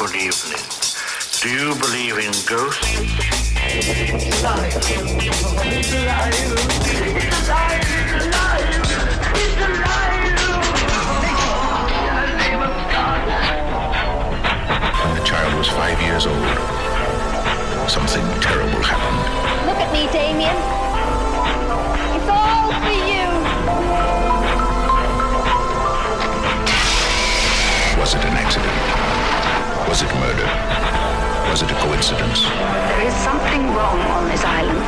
Good evening. Do you believe in ghosts? It's alive! It's alive! It's alive! It's alive! It's alive! In the name of God! When the child was 5 years old, something terrible happened. Look at me, Damien. It's all for you. Was it an accident? Was it murder? Was it a coincidence? There is something wrong on this island.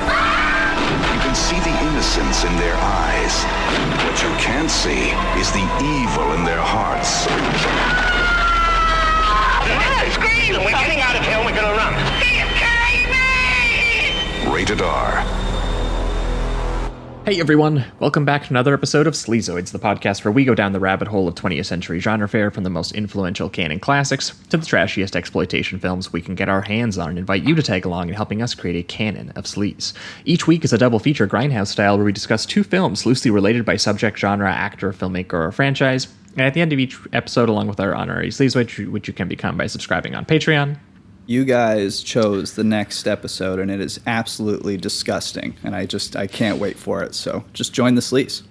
You can see the innocence in their eyes. What you can't see is the evil in their hearts. Scream! We're getting out of here. We're gonna run. Rated R. Hey everyone, welcome back to another episode of Sleazoids, the podcast where we go down the rabbit hole of 20th century genre fare from the most influential canon classics to the trashiest exploitation films we can get our hands on and invite you to tag along in helping us create a canon of sleaze. Each week is a double feature grindhouse style where we discuss two films loosely related by subject, genre, actor, filmmaker, or franchise. And at the end of each episode, along with our honorary Sleazoid, which you can become by subscribing on Patreon. You guys chose the next episode, and it is absolutely disgusting, and I can't wait for it, so just join the sleaze.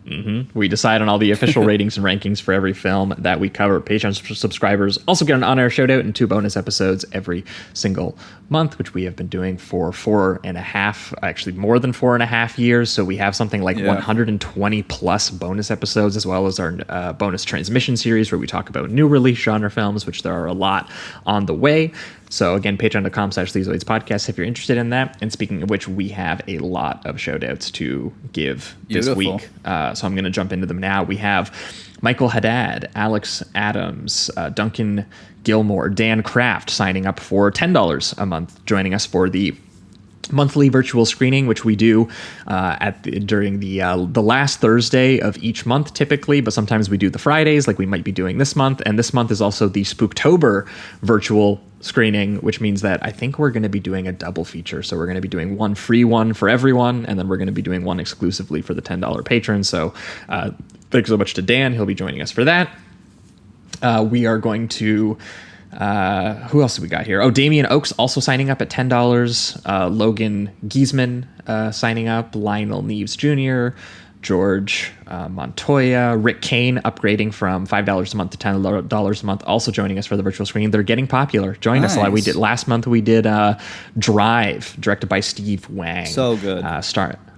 Mm-hmm. We decide on all the official ratings and rankings for every film that we cover. Patreon subscribers also get an on-air shout-out and 2 bonus episodes every single month, which we have been doing for 4.5, actually more than 4.5 years. So we have something like 120 plus bonus episodes, as well as our bonus transmission series where we talk about new release genre films, which there are a lot on the way. So again, patreon.com/Sleazoids podcast if you're interested in that. And speaking of which, we have a lot of shout outs to give this week. So I'm going to jump into them now. We have Michael Haddad, Alex Adams, Duncan Gilmore, Dan Kraft signing up for $10 a month, joining us for the monthly virtual screening, which we do during the last Thursday of each month typically, but sometimes we do the Fridays like we might be doing this month. And this month is also the Spooktober virtual screening, which means that I think we're going to be doing a double feature. So we're going to be doing one free one for everyone, and then we're going to be doing one exclusively for the $10 patrons. So thanks so much to Dan. He'll be joining us for that. We are going to... who else do we got here? Oh, Damian Oakes also signing up at $10. Logan Giesman signing up. Lionel Neves Jr., George Montoya, Rick Kane upgrading from $5 a month to $10 a month, also joining us for the virtual screening. They're getting popular. Join us. We did last month. We did Drive, directed by Steve Wang. So good.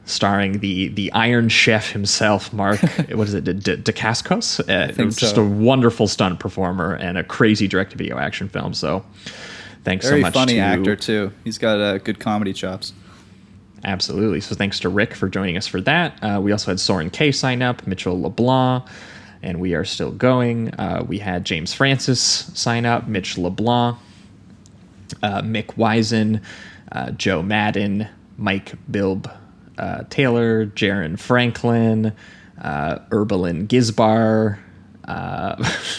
Starring the Iron Chef himself, Mark. What is it? Dacascos? Just a wonderful stunt performer and a crazy direct-to-video action film. So, thanks so much. Very funny actor too. He's got good comedy chops. Absolutely. So thanks to Rick for joining us for that. We also had Soren K sign up, Mitchell LeBlanc, and we are still going. We had James Francis sign up, Mitch LeBlanc, Mick Wisen, Joe Madden, Mike Bilb Taylor, Jaron Franklin, Urbalin Gizbar,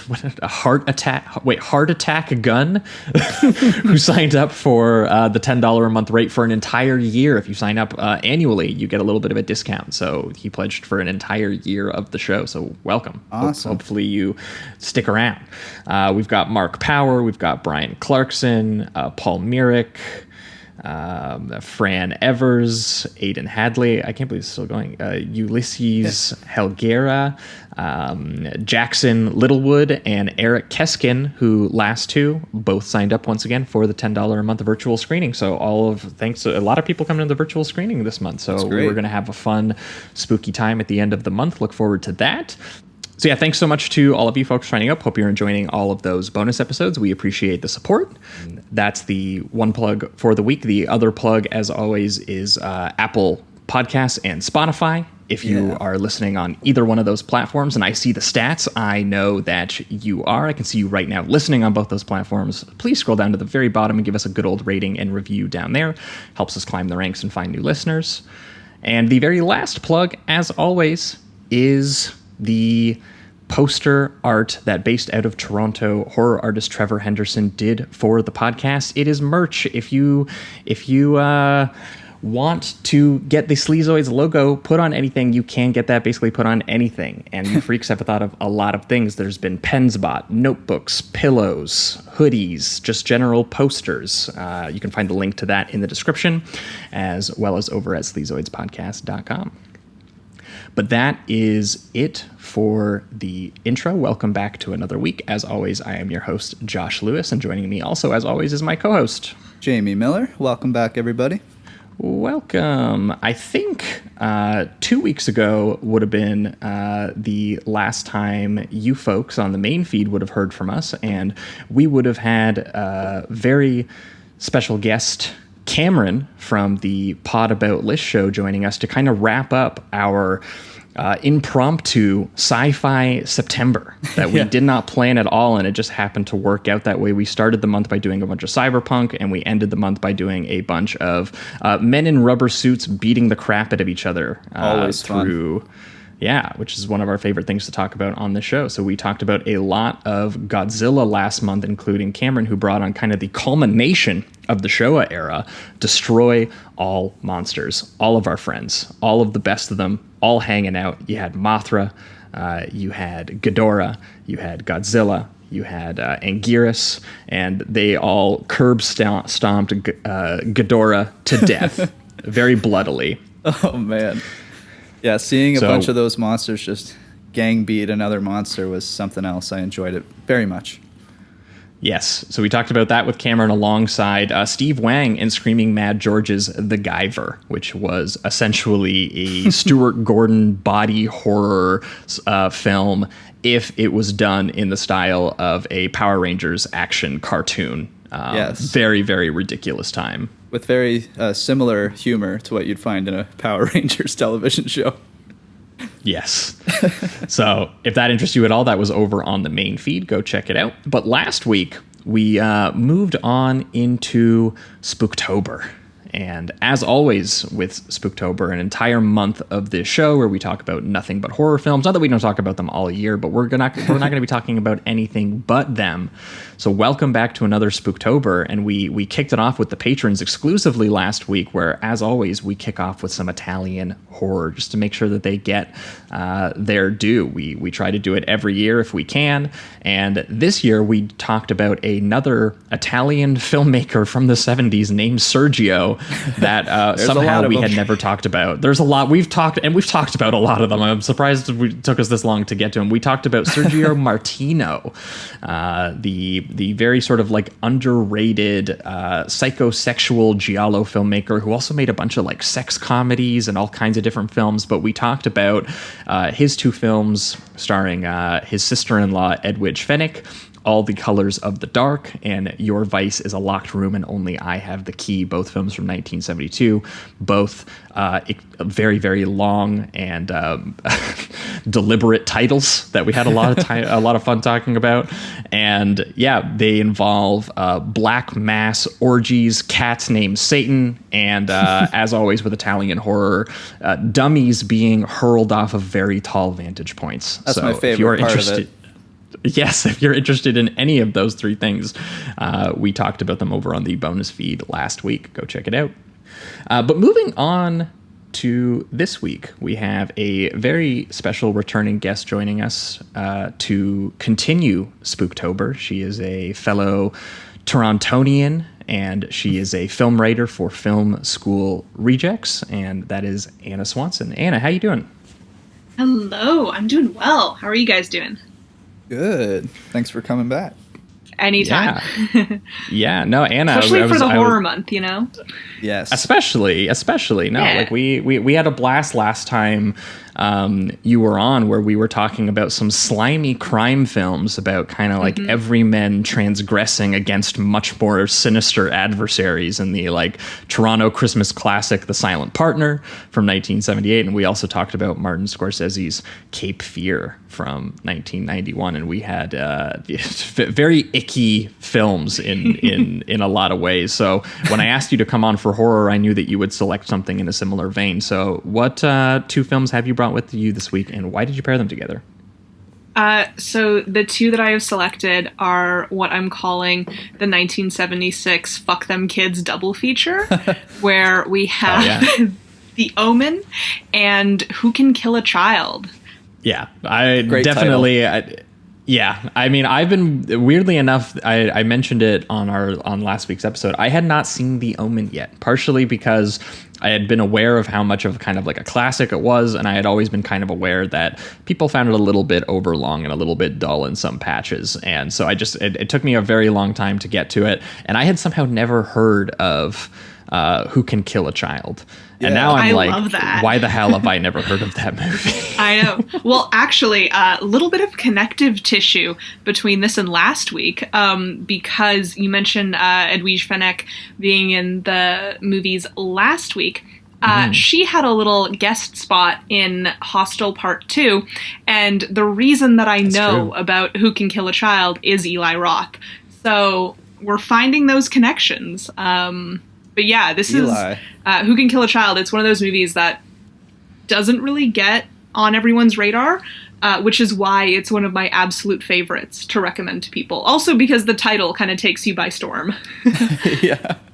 what a Heart Attack Gun, who signed up for the $10 a month rate for an entire year. If you sign up annually, you get a little bit of a discount. So he pledged for an entire year of the show. So welcome. Awesome. Hopefully you stick around. We've got Mark Power. We've got Brian Clarkson, Paul Myrick, Fran Evers, Aidan Hadley, I can't believe it's still going, Ulysses Helguera, Jackson Littlewood, and Eric Keskin, who last two both signed up once again for the $10 a month virtual screening. So thanks to a lot of people coming to the virtual screening this month. So we're going to have a fun, spooky time at the end of the month. Look forward to that. So yeah, thanks so much to all of you folks signing up. Hope you're enjoying all of those bonus episodes. We appreciate the support. That's the one plug for the week. The other plug, as always, is Apple Podcasts and Spotify. If you are listening on either one of those platforms, and I see the stats, I know that you are. I can see you right now listening on both those platforms. Please scroll down to the very bottom and give us a good old rating and review down there. Helps us climb the ranks and find new listeners. And the very last plug, as always, is the poster art that, based out of Toronto, horror artist Trevor Henderson did for the podcast. It is merch. If you want to get the Sleazoids logo put on anything, you can get that basically put on anything. And you freaks have thought of a lot of things. There's been pens bought, notebooks, pillows, hoodies, just general posters. You can find the link to that in the description, as well as over at sleazoidspodcast.com. But that is it for the intro. Welcome back to another week. As always, I am your host, Josh Lewis, and joining me also, as always, is my co-host, Jamie Miller. Welcome back, everybody. Welcome. I think 2 weeks ago would have been the last time you folks on the main feed would have heard from us, and we would have had a very special guest, Cameron from the Pod About List show, joining us to kind of wrap up our impromptu sci-fi September that we did not plan at all, and it just happened to work out that way. We started the month by doing a bunch of cyberpunk, and we ended the month by doing a bunch of men in rubber suits beating the crap out of each other. Always through fun. Yeah, which is one of our favorite things to talk about on the show. So we talked about a lot of Godzilla last month, including Cameron, who brought on kind of the culmination of the Showa era, destroy all monsters, all of our friends, all of the best of them, all hanging out. You had Mothra, you had Ghidorah, you had Godzilla, you had Anguirus, and they all stomped Ghidorah to death very bloodily. Oh, man. Yeah, seeing a bunch of those monsters just gang beat another monster was something else. I enjoyed it very much. Yes, so we talked about that with Cameron alongside Steve Wang in Screaming Mad George's The Guyver, which was essentially a Stuart Gordon body horror film if it was done in the style of a Power Rangers action cartoon. Yes. Very, very ridiculous time. With very similar humor to what you'd find in a Power Rangers television show. Yes. So if that interests you at all, that was over on the main feed. Go check it out. But last week, we moved on into Spooktober. And as always with Spooktober, an entire month of this show where we talk about nothing but horror films. Not that we don't talk about them all year, but we're not going to be talking about anything but them. So welcome back to another Spooktober, and we kicked it off with the patrons exclusively last week, where, as always, we kick off with some Italian horror just to make sure that they get their due. We try to do it every year if we can, and this year we talked about another Italian filmmaker from the 70s named Sergio that somehow we had never talked about. There's a lot. We've talked about a lot of them. I'm surprised it took us this long to get to him. We talked about Sergio Martino, the very sort of like underrated psychosexual giallo filmmaker who also made a bunch of like sex comedies and all kinds of different films. But we talked about his two films starring his sister-in-law Edwidge Fenwick, All the Colors of the Dark, and Your Vice is a Locked Room and Only I Have the Key, both films from 1972, both very, very long and deliberate titles that we had a lot of fun talking about. And yeah, they involve black mass orgies, cats named Satan, and as always with Italian horror, dummies being hurled off of very tall vantage points. That's my favorite part of it. Yes, if you're interested in any of those three things, we talked about them over on the bonus feed last week. Go check it out. But moving on to this week, we have a very special returning guest joining us to continue Spooktober. She is a fellow Torontonian, and she is a film writer for Film School Rejects, and that is Anna Swanson. Anna, how you doing? Hello, I'm doing well. How are you guys doing? Good. Thanks for coming back. Anytime. Yeah. No, Anna. Especially for the horror month, you know? Yes. Especially. No, yeah. Like we had a blast last time you were on, where we were talking about some slimy crime films about kind of like everymen transgressing against much more sinister adversaries, in the like Toronto Christmas classic The Silent Partner from 1978, and we also talked about Martin Scorsese's Cape Fear from 1991, and we had very icky films in a lot of ways. So when I asked you to come on for horror, I knew that you would select something in a similar vein. So what two films have you brought with you this week, and why did you pair them together? So the two that I have selected are what I'm calling the 1976 Fuck Them Kids double feature, where we have The Omen and Who Can Kill a Child. Yeah, I Great definitely... Yeah, I mean, I've been, weirdly enough, I mentioned it on last week's episode. I had not seen The Omen yet, partially because I had been aware of how much of kind of like a classic it was, and I had always been kind of aware that people found it a little bit overlong and a little bit dull in some patches. And so it took me a very long time to get to it, and I had somehow never heard of Who Can Kill a Child. And now I'm love that. Why the hell have I never heard of that movie? I know. Well, actually, a little bit of connective tissue between this and last week, because you mentioned Edwige Fenech being in the movies last week. She had a little guest spot in Hostel Part 2, and the reason that I know about Who Can Kill a Child is Eli Roth. So we're finding those connections. But yeah, this Eli. is Who Can Kill a Child. It's one of those movies that doesn't really get on everyone's radar, which is why it's one of my absolute favorites to recommend to people. Also because the title kind of takes you by storm.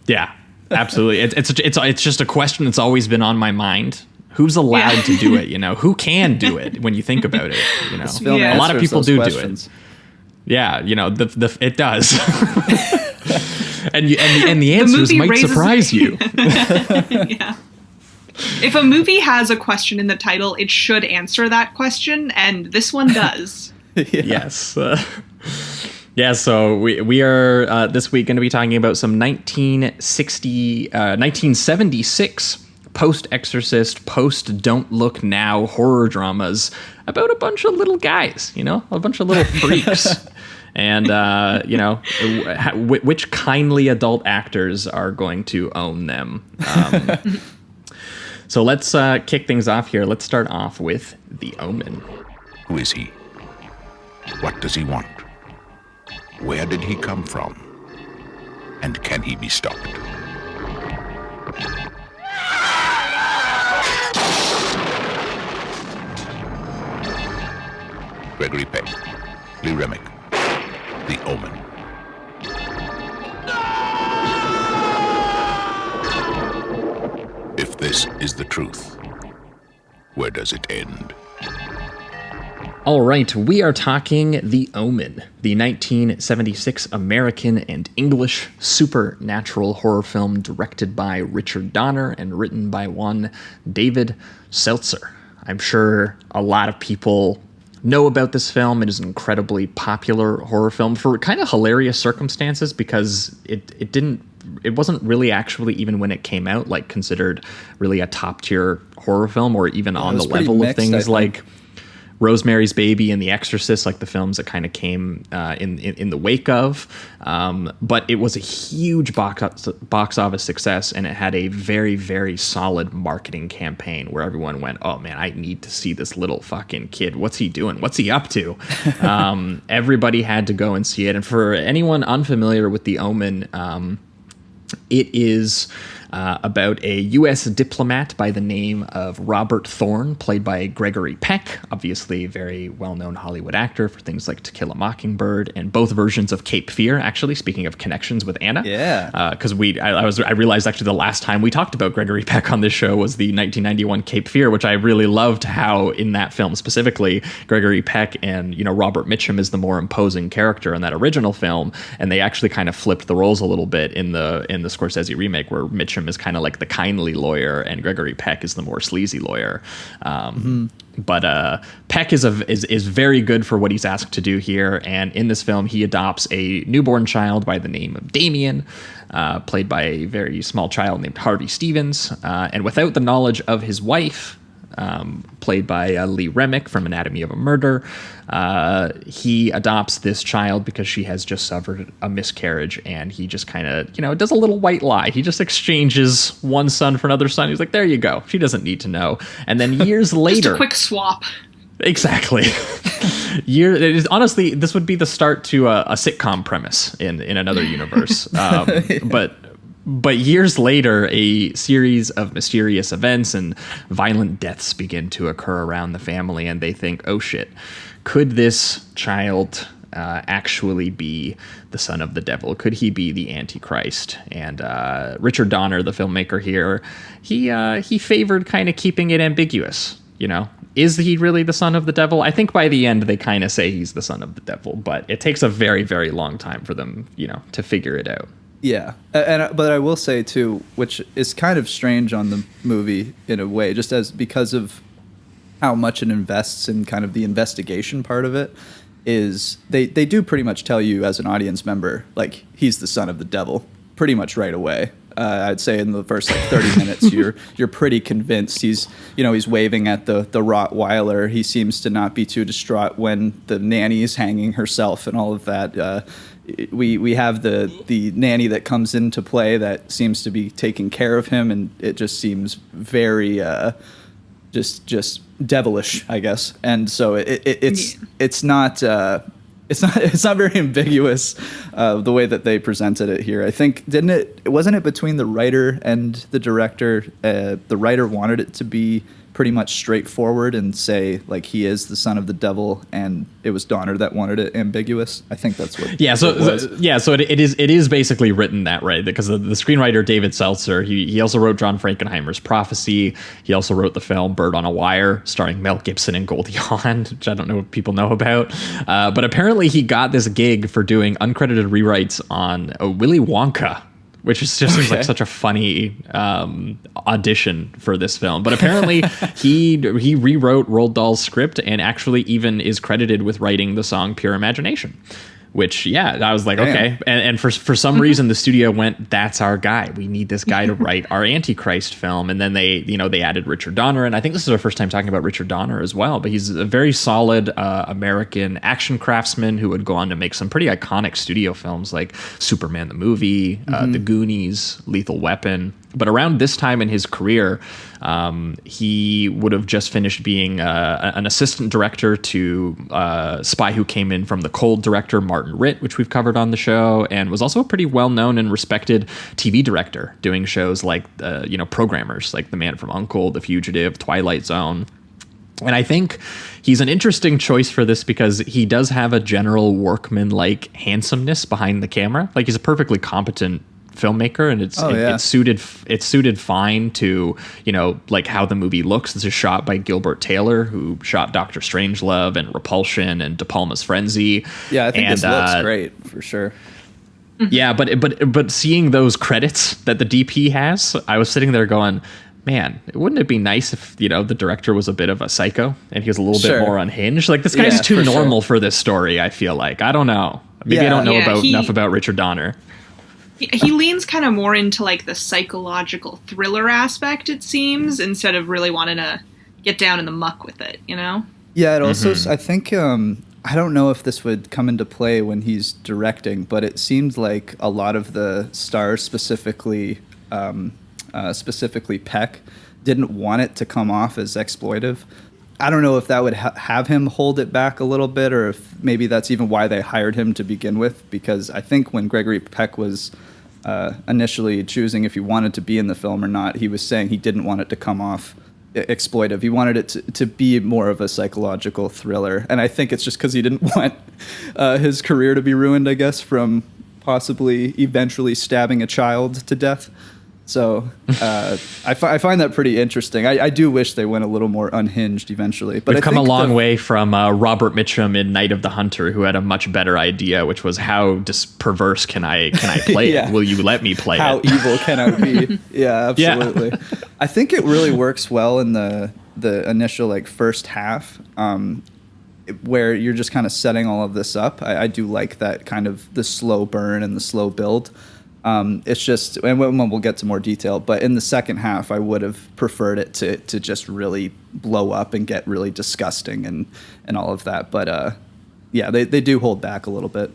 Yeah, absolutely. It's just a question that's always been on my mind. Who's allowed to do it? You know, who can do it when you think about it? You know, a lot of people do it. Yeah, you know, it does. And the answers might surprise you. Yeah. If a movie has a question in the title, it should answer that question, and this one does. Yes. So we are this week going to be talking about some 1976 post-Exorcist, post-Don't Look Now horror dramas about a bunch of little guys, you know, a bunch of little freaks. And, you know, which kindly adult actors are going to own them. So let's kick things off here. Let's start off with The Omen. Who is he? What does he want? Where did he come from? And can he be stopped? Gregory Peck, Lee Remick, The Omen. If this is the truth, where does it end? All right, we are talking The Omen, the 1976 American and English supernatural horror film directed by Richard Donner and written by one David Seltzer. I'm sure a lot of people know about this film. It is an incredibly popular horror film for kind of hilarious circumstances because it wasn't really actually, even when it came out, like considered really a top tier horror film or even on the level of things like Rosemary's Baby and The Exorcist, like the films that kind of came in the wake of. But it was a huge box office success, and it had a very, very solid marketing campaign where everyone went, oh man, I need to see this little fucking kid. What's he doing? What's he up to? Everybody had to go and see it. And for anyone unfamiliar with The Omen, it is about a U.S. diplomat by the name of Robert Thorne, played by Gregory Peck, obviously a very well-known Hollywood actor for things like To Kill a Mockingbird and both versions of Cape Fear, actually, speaking of connections with Anna. Yeah. Because I realized actually the last time we talked about Gregory Peck on this show was the 1991 Cape Fear, which I really loved how in that film specifically, Gregory Peck and, you know, Robert Mitchum is the more imposing character in that original film, and they actually kind of flipped the roles a little bit in the Scorsese remake where Mitchum is kind of like the kindly lawyer and Gregory Peck is the more sleazy lawyer. But Peck is very good for what he's asked to do here, and in this film he adopts a newborn child by the name of Damien, played by a very small child named Harvey Stevens, and without the knowledge of his wife, played by Lee Remick from Anatomy of a Murder. He adopts this child because she has just suffered a miscarriage, and he just kind of, does a little white lie. He just exchanges one son for another son. He's like, there you go. She doesn't need to know. And then years later... Just a quick swap. Exactly. Honestly, this would be the start to a sitcom premise in another universe. But years later, a series of mysterious events and violent deaths begin to occur around the family, and they think, oh shit, could this child actually be the son of the devil? Could he be the Antichrist? And Richard Donner, the filmmaker here, he favored kind of keeping it ambiguous. You know, is he really the son of the devil? I think by the end they kind of say he's the son of the devil, but it takes a very, very long time for them, you know, to figure it out. Yeah, but I will say too, which is kind of strange on the movie in a way, just because of how much it invests in kind of the investigation part of it, is they do pretty much tell you as an audience member, like, he's the son of the devil pretty much right away. I'd say in the first 30 minutes, you're pretty convinced. He's waving at the Rottweiler. He seems to not be too distraught when the nanny is hanging herself and all of that. We have the nanny that comes into play that seems to be taking care of him, and it just seems very just devilish, I guess. And so it's not very ambiguous the way that they presented it here. I think wasn't it between the writer and the director? The writer wanted it to be pretty much straightforward and say, like, he is the son of the devil, and it was Donner that wanted it ambiguous. I think that's what. Yeah. So it is basically written that way, because the screenwriter David Seltzer, he also wrote John Frankenheimer's Prophecy. He also wrote the film Bird on a Wire, starring Mel Gibson and Goldie Hawn, which I don't know if people know about. But apparently he got this gig for doing uncredited rewrites on Willy Wonka, which just seems like such a funny audition for this film. But apparently he rewrote Roald Dahl's script and actually even is credited with writing the song Pure Imagination. Which, I was like, damn. Okay. And for some reason, the studio went, that's our guy. We need this guy to write our Antichrist film. And then they added Richard Donner. And I think this is our first time talking about Richard Donner as well. But he's a very solid American action craftsman who would go on to make some pretty iconic studio films like Superman the Movie, The Goonies, Lethal Weapon. But around this time in his career, he would have just finished being an assistant director to Spy Who Came In From the Cold director Martin Ritt, which we've covered on the show, and was also a pretty well-known and respected TV director, doing shows like, programmers like The Man from U.N.C.L.E., The Fugitive, Twilight Zone. And I think he's an interesting choice for this because he does have a general workman-like handsomeness behind the camera. Like, he's a perfectly competent filmmaker, and it's suited fine to, like, how the movie looks. This is shot by Gilbert Taylor, who shot Doctor Strangelove and Repulsion and De Palma's Frenzy. Yeah, I think this looks great for sure. Yeah, but seeing those credits that the DP has, I was sitting there going, man, wouldn't it be nice if, the director was a bit of a psycho and he was a little bit more unhinged? Like, this guy's too normal for this story, I feel like. I don't know. Maybe I don't know enough about Richard Donner. He leans kind of more into, like, the psychological thriller aspect, it seems, instead of really wanting to get down in the muck with it, Yeah, it also, I think, I don't know if this would come into play when he's directing, but it seemed like a lot of the stars, specifically Peck, didn't want it to come off as exploitive. I don't know if that would have him hold it back a little bit, or if maybe that's even why they hired him to begin with, because I think when Gregory Peck was initially choosing if he wanted to be in the film or not, he was saying he didn't want it to come off exploitive. He wanted it to be more of a psychological thriller. And I think it's just because he didn't want his career to be ruined, I guess, from possibly eventually stabbing a child to death. So I find that pretty interesting. I do wish they went a little more unhinged eventually. But we've come a long way from Robert Mitchum in Night of the Hunter, who had a much better idea, which was, how perverse can I play it? Will you let me play how it? How evil can I be? Yeah, absolutely. Yeah. I think it really works well in the initial, like, first half, where you're just kind of setting all of this up. I do like that kind of the slow burn and the slow build. It's just, and we'll get to more detail, but in the second half, I would have preferred it to just really blow up and get really disgusting and all of that. But they do hold back a little bit.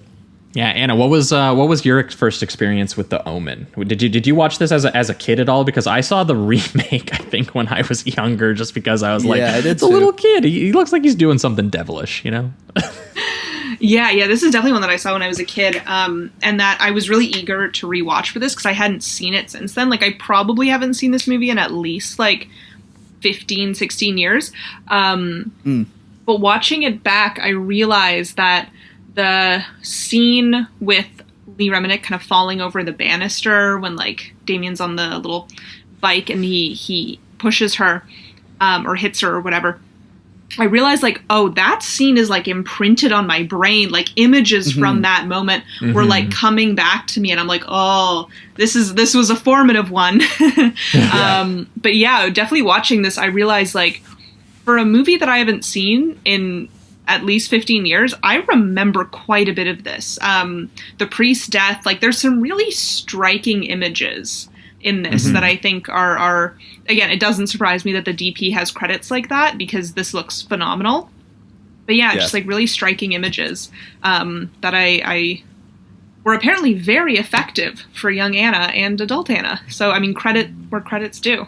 Yeah, Anna, what was your first experience with the Omen? Did you watch this as a kid at all? Because I saw the remake, I think, when I was younger, just because I was like, it's a little kid. He looks like he's doing something devilish, Yeah, this is definitely one that I saw when I was a kid, and that I was really eager to rewatch for this because I hadn't seen it since then. Like, I probably haven't seen this movie in at least, like, 15, 16 years. But watching it back, I realized that the scene with Lee Reminick kind of falling over the banister when like Damien's on the little bike and he pushes her or hits her or whatever, I realized like, oh, that scene is like imprinted on my brain. Like images from that moment were like coming back to me, and I'm like, oh, this was a formative one. But yeah, definitely watching this, I realized like for a movie that I haven't seen in at least 15 years, I remember quite a bit of this. The priest's death, like there's some really striking images in this that I think are again, it doesn't surprise me that the DP has credits like that because this looks phenomenal. But yeah, just like really striking images that I were apparently very effective for young Anna and adult Anna. So I mean, credit where credit's due.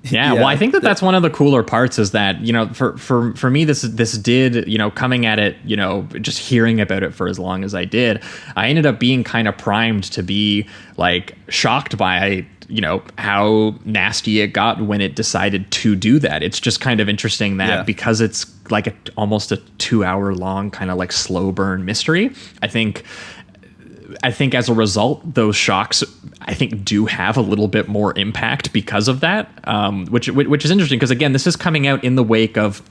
Yeah, well, I think that's one of the cooler parts is that, you know, for me, this did, you know, coming at it, you know, just hearing about it for as long as I did, I ended up being kind of primed to be like shocked by, you know, how nasty it got when it decided to do that. It's just kind of interesting that because it's like almost a 2-hour long kind of like slow burn mystery, I think as a result, those shocks, I think, do have a little bit more impact because of that, which is interesting because, again, this is coming out in the wake of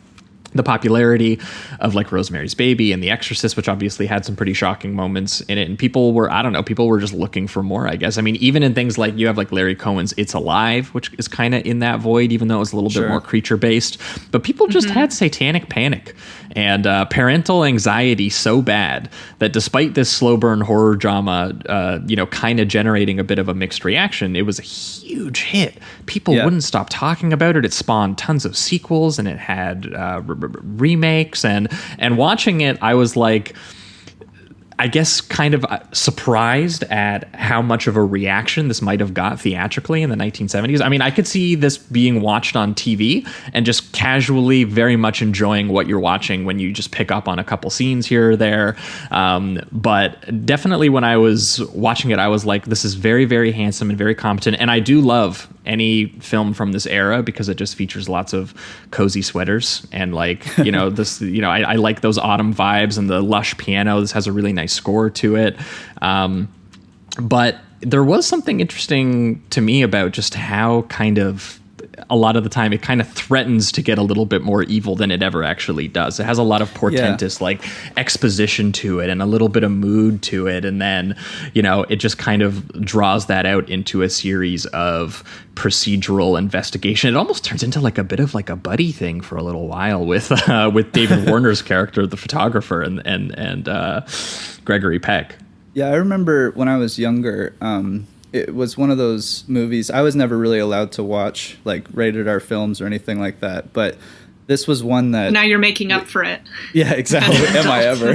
the popularity of like Rosemary's Baby and The Exorcist, which obviously had some pretty shocking moments in it. And people were just looking for more, I guess. I mean, even in things like you have like Larry Cohen's It's Alive, which is kind of in that void, even though it was a little bit more creature based. But people just had satanic panic and parental anxiety so bad that despite this slow burn horror drama, you know, kind of generating a bit of a mixed reaction, it was a huge hit. People wouldn't stop talking about it. It spawned tons of sequels and it had remakes, and watching it, I was like, I guess kind of surprised at how much of a reaction this might have got theatrically in the 1970s. I mean, I could see this being watched on TV and just casually very much enjoying what you're watching when you just pick up on a couple scenes here or there. But definitely when I was watching it, I was like, this is very, very handsome and very competent. And I do love any film from this era because it just features lots of cozy sweaters and like, you know, this, you know, I like those autumn vibes and the lush piano. This has a really nice score to it. But there was something interesting to me about just how kind of a lot of the time it kind of threatens to get a little bit more evil than it ever actually does. It has a lot of portentous like exposition to it and a little bit of mood to it. And then, you know, it just kind of draws that out into a series of procedural investigation. It almost turns into like a bit of like a buddy thing for a little while with David Warner's character, the photographer, and Gregory Peck. Yeah, I remember when I was younger, it was one of those movies. I was never really allowed to watch like rated R films or anything like that, but this was one that... Now you're making up for it. Yeah, exactly. Am I ever?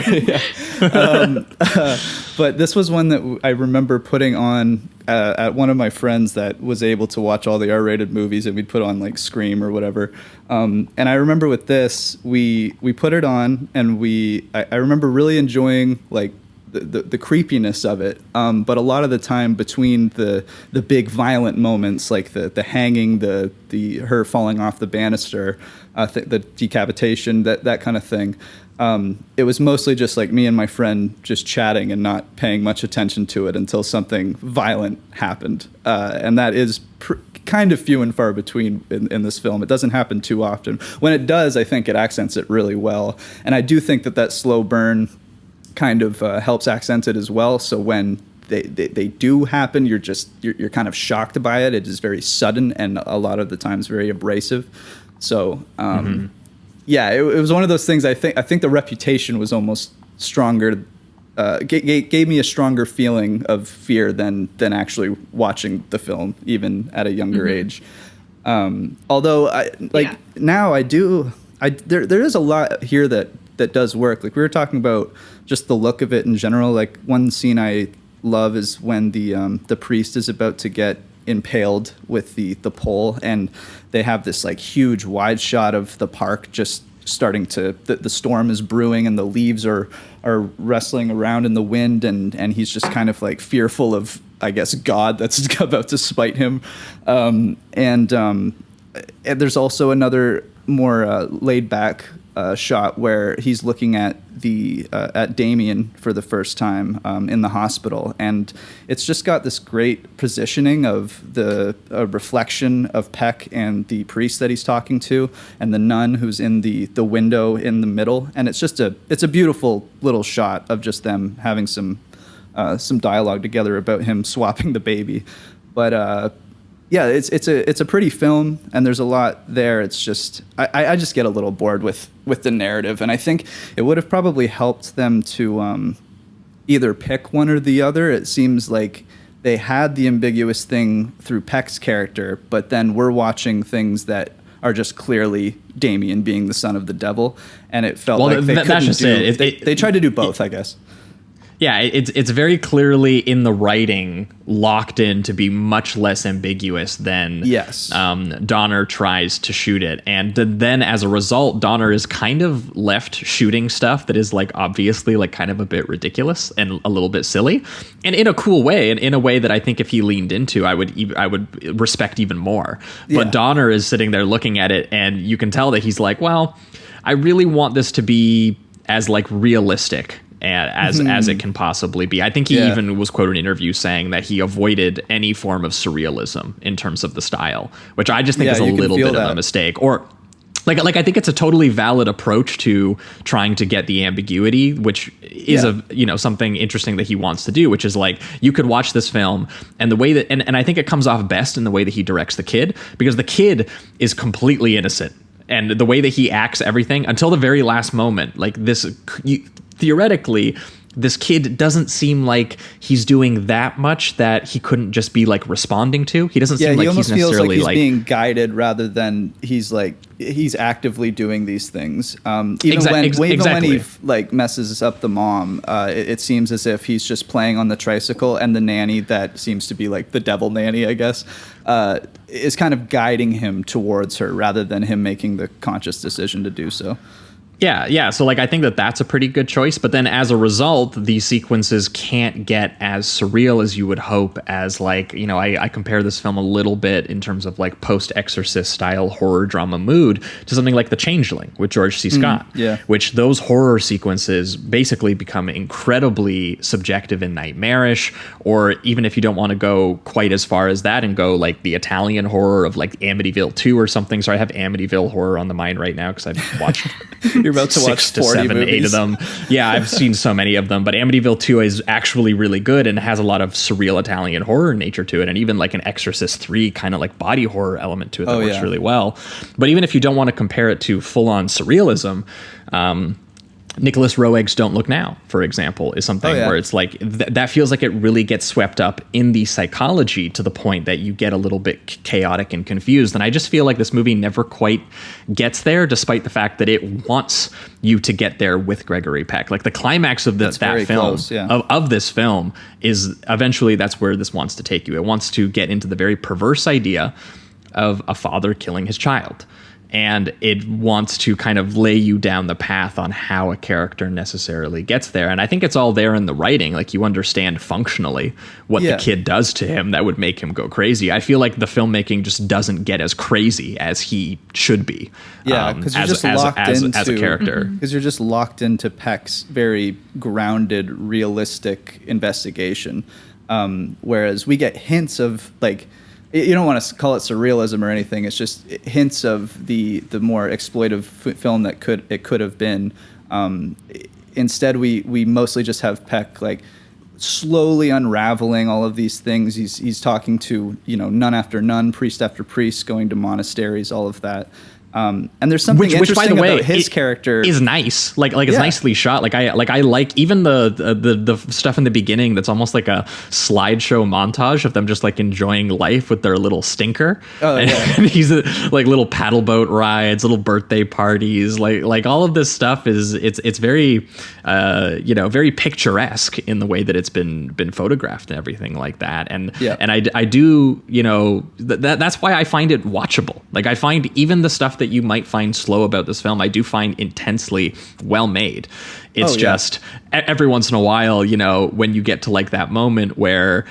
But this was one that I remember putting on at one of my friends that was able to watch all the R-rated movies, and we'd put on like Scream or whatever. And I remember with this, we put it on, and I remember really enjoying like the creepiness of it, but a lot of the time between the big violent moments, like the hanging, the her falling off the banister, the decapitation, that kind of thing, it was mostly just like me and my friend just chatting and not paying much attention to it until something violent happened, and that is kind of few and far between in this film. It doesn't happen too often. When it does, I think it accents it really well, and I do think that slow burn kind of helps accent it as well. So when they do happen, you're kind of shocked by it. It is very sudden and a lot of the times very abrasive. So yeah, it was one of those things. I think the reputation was almost stronger. Gave me a stronger feeling of fear than actually watching the film, even at a younger age. Although now I do. There is a lot here that does work. Like we were talking about just the look of it in general. Like one scene I love is when the priest is about to get impaled with the pole, and they have this like huge wide shot of the park just starting to the storm is brewing and the leaves are wrestling around in the wind, and he's just kind of like fearful of, I guess, God that's about to spite him. And there's also another more laid back shot where he's looking at at Damien for the first time in the hospital, and it's just got this great positioning of the reflection of Peck and the priest that he's talking to, and the nun who's in the window in the middle, and it's a beautiful little shot of just them having some dialogue together about him swapping the baby, but. Yeah, it's a pretty film, and there's a lot there. It's just I just get a little bored with the narrative, and I think it would have probably helped them to either pick one or the other. It seems like they had the ambiguous thing through Peck's character, but then we're watching things that are just clearly Damien being the son of the devil, and it felt like they couldn't do. They tried to do both, I guess. Yeah, it's very clearly in the writing locked in to be much less ambiguous than Donner tries to shoot it. And then as a result, Donner is kind of left shooting stuff that is like obviously like kind of a bit ridiculous and a little bit silly, and in a cool way, and in a way that I think if he leaned into, I would respect even more. Yeah. But Donner is sitting there looking at it, and you can tell that he's like, well, I really want this to be as like realistic as it can possibly be. I think he even was quoted in an interview saying that he avoided any form of surrealism in terms of the style, which I just think is a little bit of a mistake. Or like I think it's a totally valid approach to trying to get the ambiguity, which is something interesting that he wants to do, which is like you could watch this film and the way that and I think it comes off best in the way that he directs the kid, because the kid is completely innocent. And the way that he acts everything until the very last moment, like this, theoretically, this kid doesn't seem like he's doing that much that he couldn't just be like responding to. He doesn't seem like he's necessarily feels like he's being guided rather than he's actively doing these things. Even when he like messes up the mom, it seems as if he's just playing on the tricycle, and the nanny that seems to be like the devil nanny, I guess, is kind of guiding him towards her rather than him making the conscious decision to do so. Yeah. So like I think that that's a pretty good choice, but then as a result, these sequences can't get as surreal as you would hope. As like, you know, I compare this film a little bit in terms of like post-Exorcist style horror drama mood to something like The Changeling with George C. Scott, which those horror sequences basically become incredibly subjective and nightmarish. Or even if you don't want to go quite as far as that and go like the Italian horror of like Amityville 2 or something. So I have Amityville horror on the mind right now because I've watched You're about to watch 6 to 7, movies. 8 of them. Yeah, I've seen so many of them. But Amityville 2 is actually really good and has a lot of surreal Italian horror nature to it, and even like an Exorcist 3 kind of like body horror element to it that works really well. But even if you don't want to compare it to full-on surrealism, Nicholas Roeg's Don't Look Now, for example, is something where it's like that feels like it really gets swept up in the psychology to the point that you get a little bit chaotic and confused. And I just feel like this movie never quite gets there, despite the fact that it wants you to get there with Gregory Peck. Like the climax of that film, of this film, is eventually that's where this wants to take you. It wants to get into the very perverse idea of a father killing his child. And it wants to kind of lay you down the path on how a character necessarily gets there. And I think it's all there in the writing. Like you understand functionally what the kid does to him that would make him go crazy. I feel like the filmmaking just doesn't get as crazy as he should be. Yeah, because you're just locked into as a character. Because you're just locked into Peck's very grounded, realistic investigation. Whereas we get hints of like, you don't want to call it surrealism or anything. It's just hints of the more exploitive film that it could have been. Instead, we mostly just have Peck like slowly unraveling all of these things. He's talking to nun after nun, priest after priest, going to monasteries, all of that. And there's something interesting by the way, about his character is nice. Like it's nicely shot. Like I like even the stuff in the beginning that's almost like a slideshow montage of them just like enjoying life with their little stinker. And he's like little paddle boat rides, little birthday parties, like all of this stuff it's very very picturesque in the way that it's been photographed and everything like that. And I do that's why I find it watchable. Like I find even the stuff that you might find slow about this film, I do find intensely well made. It's just every once in a while, when you get to like that moment where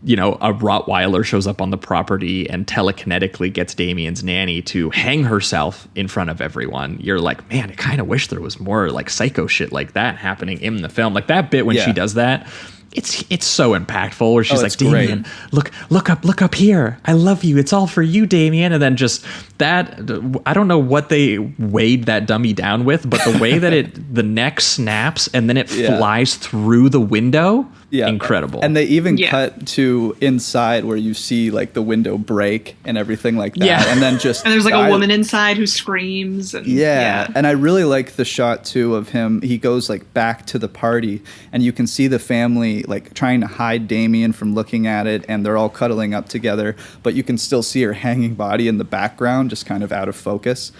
a Rottweiler shows up on the property and telekinetically gets Damien's nanny to hang herself in front of everyone. You're like, man, I kind of wish there was more like psycho shit like that happening in the film. Like that bit when she does that, it's so impactful where she's like, Damien, look up here. I love you. It's all for you, Damien. And then just that, I don't know what they weighed that dummy down with, but the way that the neck snaps and then it flies through the window, incredible. And they even cut to inside where you see like the window break and everything like that. Yeah. And then and there's like a woman inside who screams. And, and I really like the shot too of him. He goes like back to the party and you can see the family like trying to hide Damien from looking at it, and they're all cuddling up together, but you can still see her hanging body in the background, just kind of out of focus.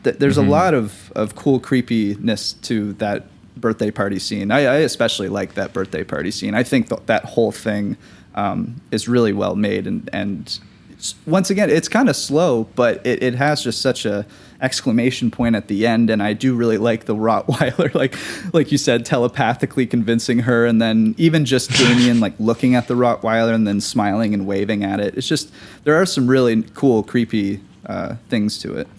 There's a lot of cool creepiness to that birthday party scene. I especially like that birthday party scene. I think that whole thing is really well made, and once again, it's kind of slow, but it has just such a exclamation point at the end, and I do really like the Rottweiler, like you said, telepathically convincing her, and then even just Damien like looking at the Rottweiler and then smiling and waving at it. It's just, there are some really cool, creepy things to it.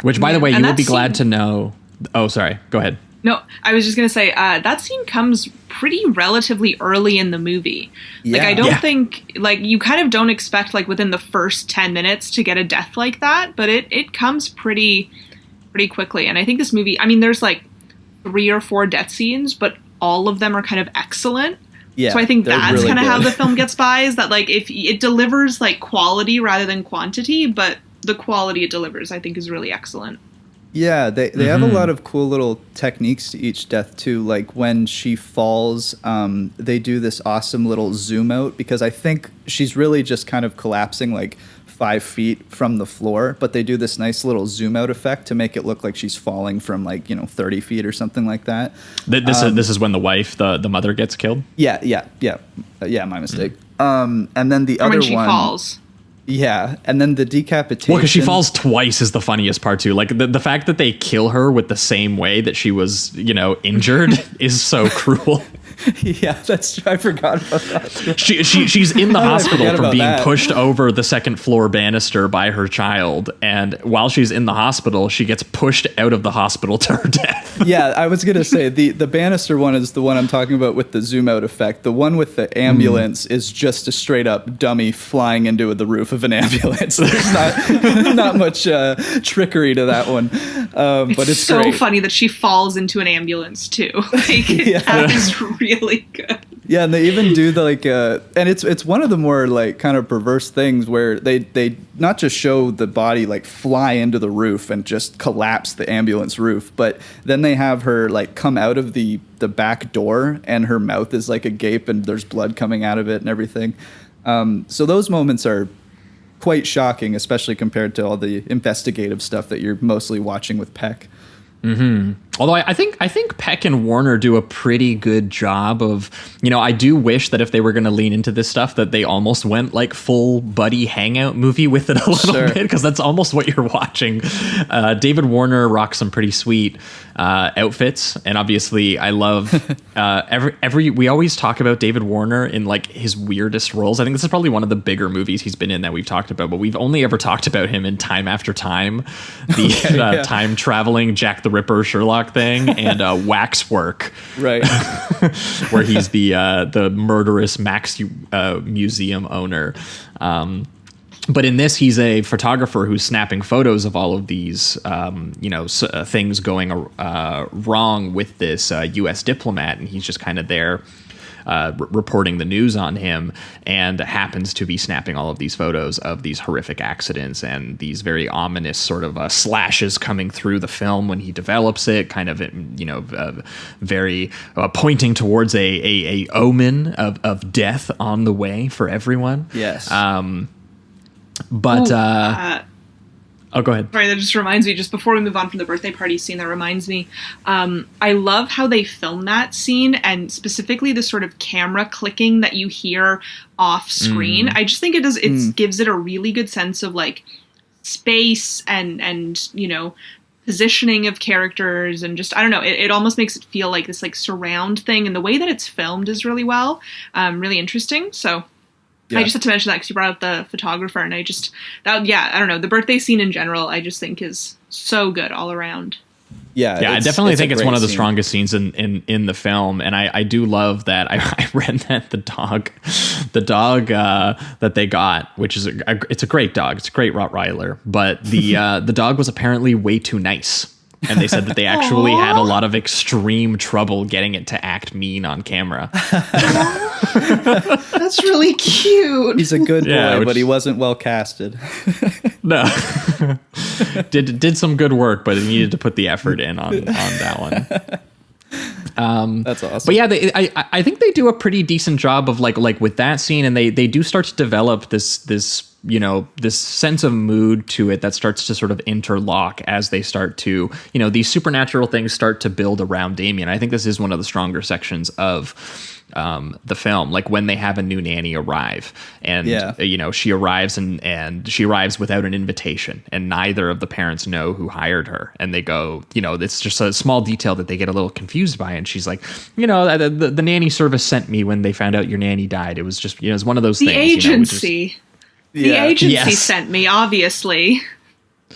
Which, by the way, you will be glad to know. Oh, sorry. Go ahead. No, I was just going to say, that scene comes pretty relatively early in the movie. Like, I don't think, like, you kind of don't expect, like, within the first 10 minutes to get a death like that, but it comes pretty quickly. And I think this movie, I mean, there's, like, 3 or 4 death scenes, but all of them are kind of excellent. Yeah, so I think that's really kind of how the film gets by, is that, like, if it delivers, like, quality rather than quantity, but the quality it delivers, I think, is really excellent. Yeah, they have a lot of cool little techniques to each death too. Like when she falls, they do this awesome little zoom out, because I think she's really just kind of collapsing like 5 feet from the floor, but they do this nice little zoom out effect to make it look like she's falling from like 30 feet or something like that. This is when the wife, the mother, gets killed. Yeah, my mistake. And then the other when she one falls. Yeah, and then the decapitation. Well, because she falls twice is the funniest part too. Like the fact that they kill her with the same way that she was, injured is so cruel. Yeah, that's true. I forgot about that. She's in the hospital from being pushed over the second floor banister by her child, and while she's in the hospital, she gets pushed out of the hospital to her death. Yeah, I was gonna say the banister one is the one I'm talking about with the zoom out effect. The one with the ambulance is just a straight up dummy flying into the roof of an ambulance. There's not much trickery to that one, but it's so great. Funny that she falls into an ambulance too. Like that is really good. Yeah, and they even do the and it's one of the more like kind of perverse things where they not just show the body like fly into the roof and just collapse the ambulance roof, but then they have her like come out of the back door and her mouth is like agape and there's blood coming out of it and everything. So those moments are quite shocking, especially compared to all the investigative stuff that you're mostly watching with Peck. Mm-hmm. Although I think Peck and Warner do a pretty good job of, I do wish that if they were going to lean into this stuff, that they almost went like full buddy hangout movie with it a little bit, because that's almost what you're watching. David Warner rocks some pretty sweet outfits, and obviously I love we always talk about David Warner in like his weirdest roles. I think this is probably one of the bigger movies he's been in that we've talked about, but we've only ever talked about him in Time After Time, the time traveling Jack the Ripper Sherlock thing, and Waxwork, right, where he's the murderous Max Museum owner. But in this, he's a photographer who's snapping photos of all of these, things going wrong with this U.S. diplomat, and he's just kind of there reporting the news on him, and happens to be snapping all of these photos of these horrific accidents and these very ominous sort of slashes coming through the film when he develops it, kind of very pointing towards a omen of death on the way for everyone. Yes. Oh, go ahead. Sorry, that just reminds me, just before we move on from the birthday party scene, that reminds me, I love how they film that scene, and specifically the sort of camera clicking that you hear off screen. I just think it gives it a really good sense of like space and positioning of characters, and just, I don't know, it almost makes it feel like this like surround thing, and the way that it's filmed is really really interesting. So Yeah. I just had to mention that because you brought up the photographer, and I don't know. The birthday scene in general, I just think is so good all around. Yeah, I definitely think it's one of the strongest scenes in the film, and I do love that. I read that the dog that they got, which is it's a great dog, it's a great Rottweiler, but the dog was apparently way too nice. And they said that they actually had a lot of extreme trouble getting it to act mean on camera. That's really cute. He's a good boy, but he wasn't well casted. No. did some good work, but he needed to put the effort in on that one. That's awesome. But yeah, I think they do a pretty decent job of like with that scene, and they do start to develop this sense of mood to it that starts to sort of interlock as they start to, these supernatural things start to build around Damien. I think this is one of the stronger sections of the film, like when they have a new nanny arrive, and she arrives and she arrives without an invitation, and neither of the parents know who hired her, and they go, it's just a small detail that they get a little confused by, and she's like, the nanny service sent me when they found out your nanny died. It was just it's one of those things. Agency. The agency sent me, obviously.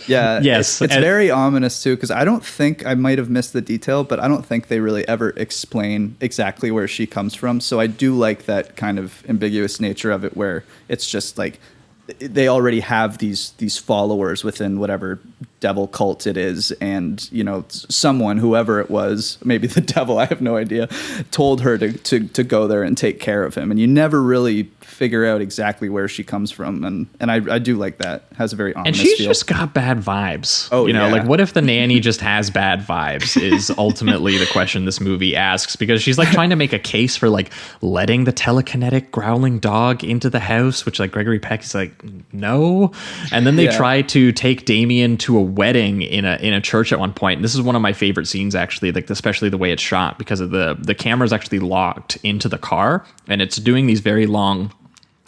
Yeah. Yes. It's very ominous too, because I don't think, I might have missed the detail, but I don't think they really ever explain exactly where she comes from. So I do like that kind of ambiguous nature of it, where it's just like they already have these followers within whatever devil cult it is, and someone, whoever it was, maybe the devil, I have no idea, told her to go there and take care of him, and you never really figure out exactly where she comes from, and I do like that. It has a very ominous and she's feel. Just got bad vibes. Yeah. Like what if the nanny just has bad vibes is ultimately the question this movie asks, because she's like trying to make a case for like letting the telekinetic growling dog into the house, which like Gregory Peck is like, no. And then they try to take Damien to a wedding in a church at one point. And this is one of my favorite scenes, actually, like especially the way it's shot, because of the camera's actually locked into the car, and it's doing these very long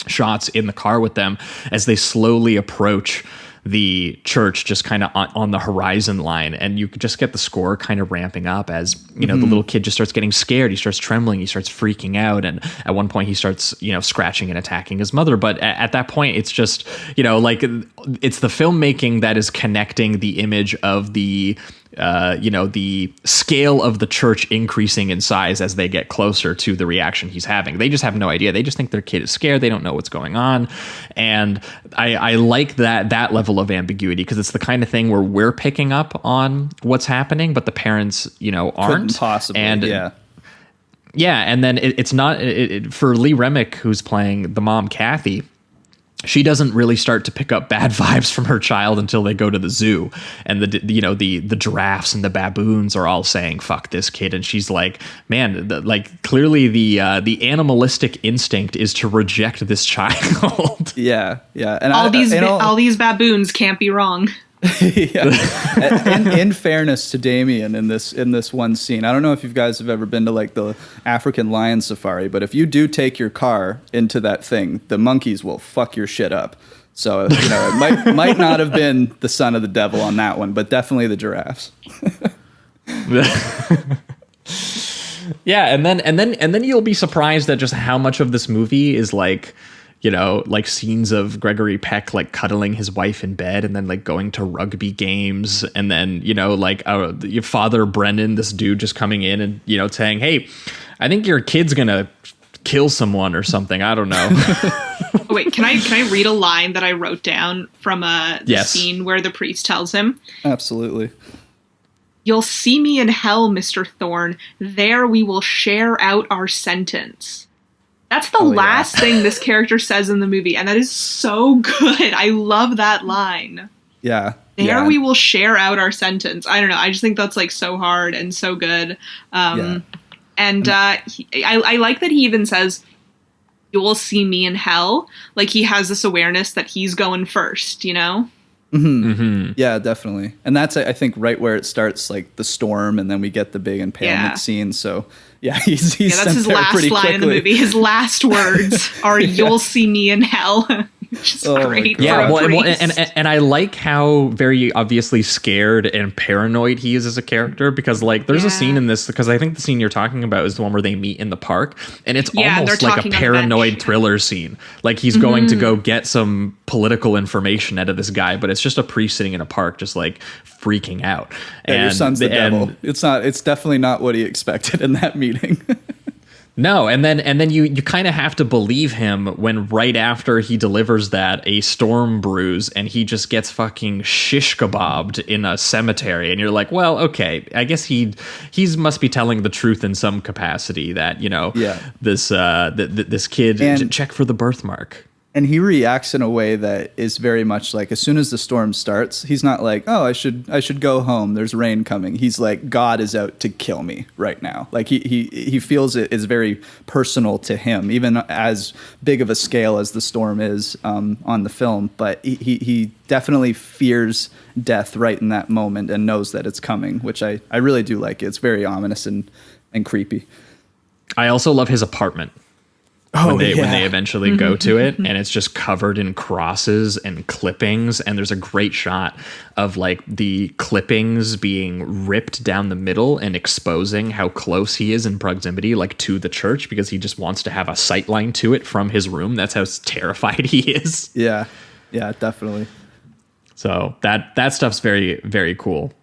shots in the car with them as they slowly approach the church, just kind of on the horizon line, and you could just get the score kind of ramping up as the little kid just starts getting scared, he starts trembling, he starts freaking out, and at one point he starts scratching and attacking his mother. But at that point it's just like it's the filmmaking that is connecting the image of the the scale of the church increasing in size as they get closer to the reaction he's having. They just have no idea. They just think their kid is scared. They don't know what's going on. And I like that level of ambiguity, because it's the kind of thing where we're picking up on what's happening, but the parents, aren't. Couldn't possibly, yeah. And then it's not for Lee Remick, who's playing the mom, Kathy. She doesn't really start to pick up bad vibes from her child until they go to the zoo, and the giraffes and the baboons are all saying "fuck this kid," and she's like, "Man, clearly the animalistic instinct is to reject this child." Yeah, and all these baboons can't be wrong. In fairness to Damien, in this one scene, I don't know if you guys have ever been to like the African lion safari, but if you do take your car into that thing, the monkeys will fuck your shit up. So it might not have been the son of the devil on that one, but definitely the giraffes. Yeah, and then you'll be surprised at just how much of this movie is like scenes of Gregory Peck like cuddling his wife in bed, and then like going to rugby games, and then your Father Brennan, this dude, just coming in and saying, "Hey, I think your kid's gonna kill someone or something." I don't know. Oh, wait, can I read a line that I wrote down from the scene where the priest tells him? Absolutely. "You'll see me in hell, Mr. Thorne. There we will share out our sentence." That's the last thing this character says in the movie, and that is so good. I love that line. Yeah. There we will share out our sentence. I don't know. I just think that's like so hard and so good. And I like that he even says, "You will see me in hell." Like he has this awareness that he's going first, Mm-hmm. Mm-hmm. Yeah, definitely. And that's, I think, right where it starts, like the storm, and then we get the big impalement scene. So yeah, he's that's his last line in the movie. His last words are, "You'll see me in hell." which is Oh my great. God. Yeah, for a well, priest. and I like how very obviously scared and paranoid he is as a character, because like there's a scene in this, because I think the scene you're talking about is the one where they meet in the park, and it's Yeah, almost they're like a talking on the paranoid bench. thriller scene. Like he's going to go get some political information out of this guy, but it's just a priest sitting in a park just like freaking out. Yeah, your son's the and- devil. It's definitely not what he expected in that meeting. No, and then you kind of have to believe him when right after he delivers that, a storm brews and he just gets fucking shish kebabbed in a cemetery, and you're like, well, okay, I guess he's must be telling the truth in some capacity that, you know, this this kid, And- check for the birthmark. And he reacts in a way that is very much like, as soon as the storm starts, he's not like, oh, I should go home, there's rain coming. He's like, God is out to kill me right now. Like he feels it is very personal to him, even as big of a scale as the storm is on the film. But he definitely fears death right in that moment and knows that it's coming, which I really do like. It's very ominous and creepy. I also love his apartment. When they eventually go to it, and it's just covered in crosses and clippings, and there's a great shot of like the clippings being ripped down the middle and exposing how close he is in proximity, like to the church, because he just wants to have a sight line to it from his room. That's how terrified he is. Yeah, definitely. So that stuff's very, very cool.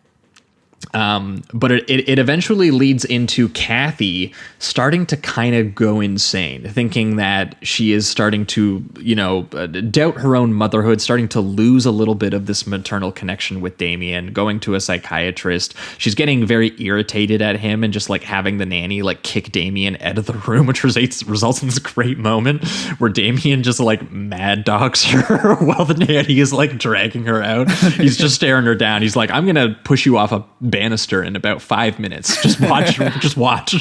But it eventually leads into Kathy starting to kind of go insane, thinking that she is starting to, you know, doubt her own motherhood, starting to lose a little bit of this maternal connection with Damien, going to a psychiatrist. She's getting very irritated at him and just like having the nanny like kick Damien out of the room, which results in this great moment where Damien just like mad dogs her while the nanny is like dragging her out. He's just staring her down. He's like, I'm going to push you off a banister in about 5 minutes. Just watch. Just watch.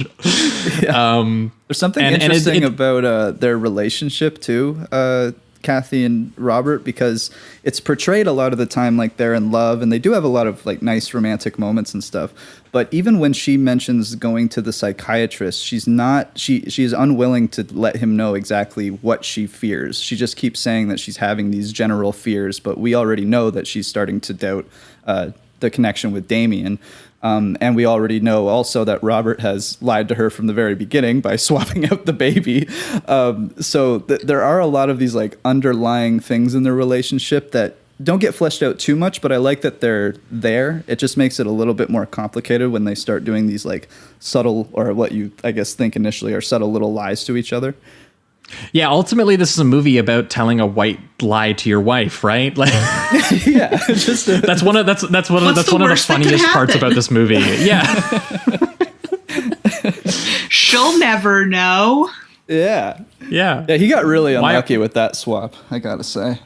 Yeah. There's something interesting it about their relationship too, Kathy and Robert, because it's portrayed a lot of the time like they're in love, and they do have a lot of like nice romantic moments and stuff. But even when she mentions going to the psychiatrist, she is unwilling to let him know exactly what she fears. She just keeps saying that she's having these general fears, but we already know that she's starting to doubt the connection with Damien. And we already know also that Robert has lied to her from the very beginning by swapping out the baby. So there are a lot of these like underlying things in their relationship that don't get fleshed out too much, but I like that they're there. It just makes it a little bit more complicated when they start doing these like subtle, or what you, I guess, think initially are subtle little lies to each other. Yeah, ultimately, this is a movie about telling a white lie to your wife, right? Like, Yeah, just that's one of the funniest parts about this movie. Yeah, She'll never know. yeah. yeah. He got really unlucky with that swap, I gotta say.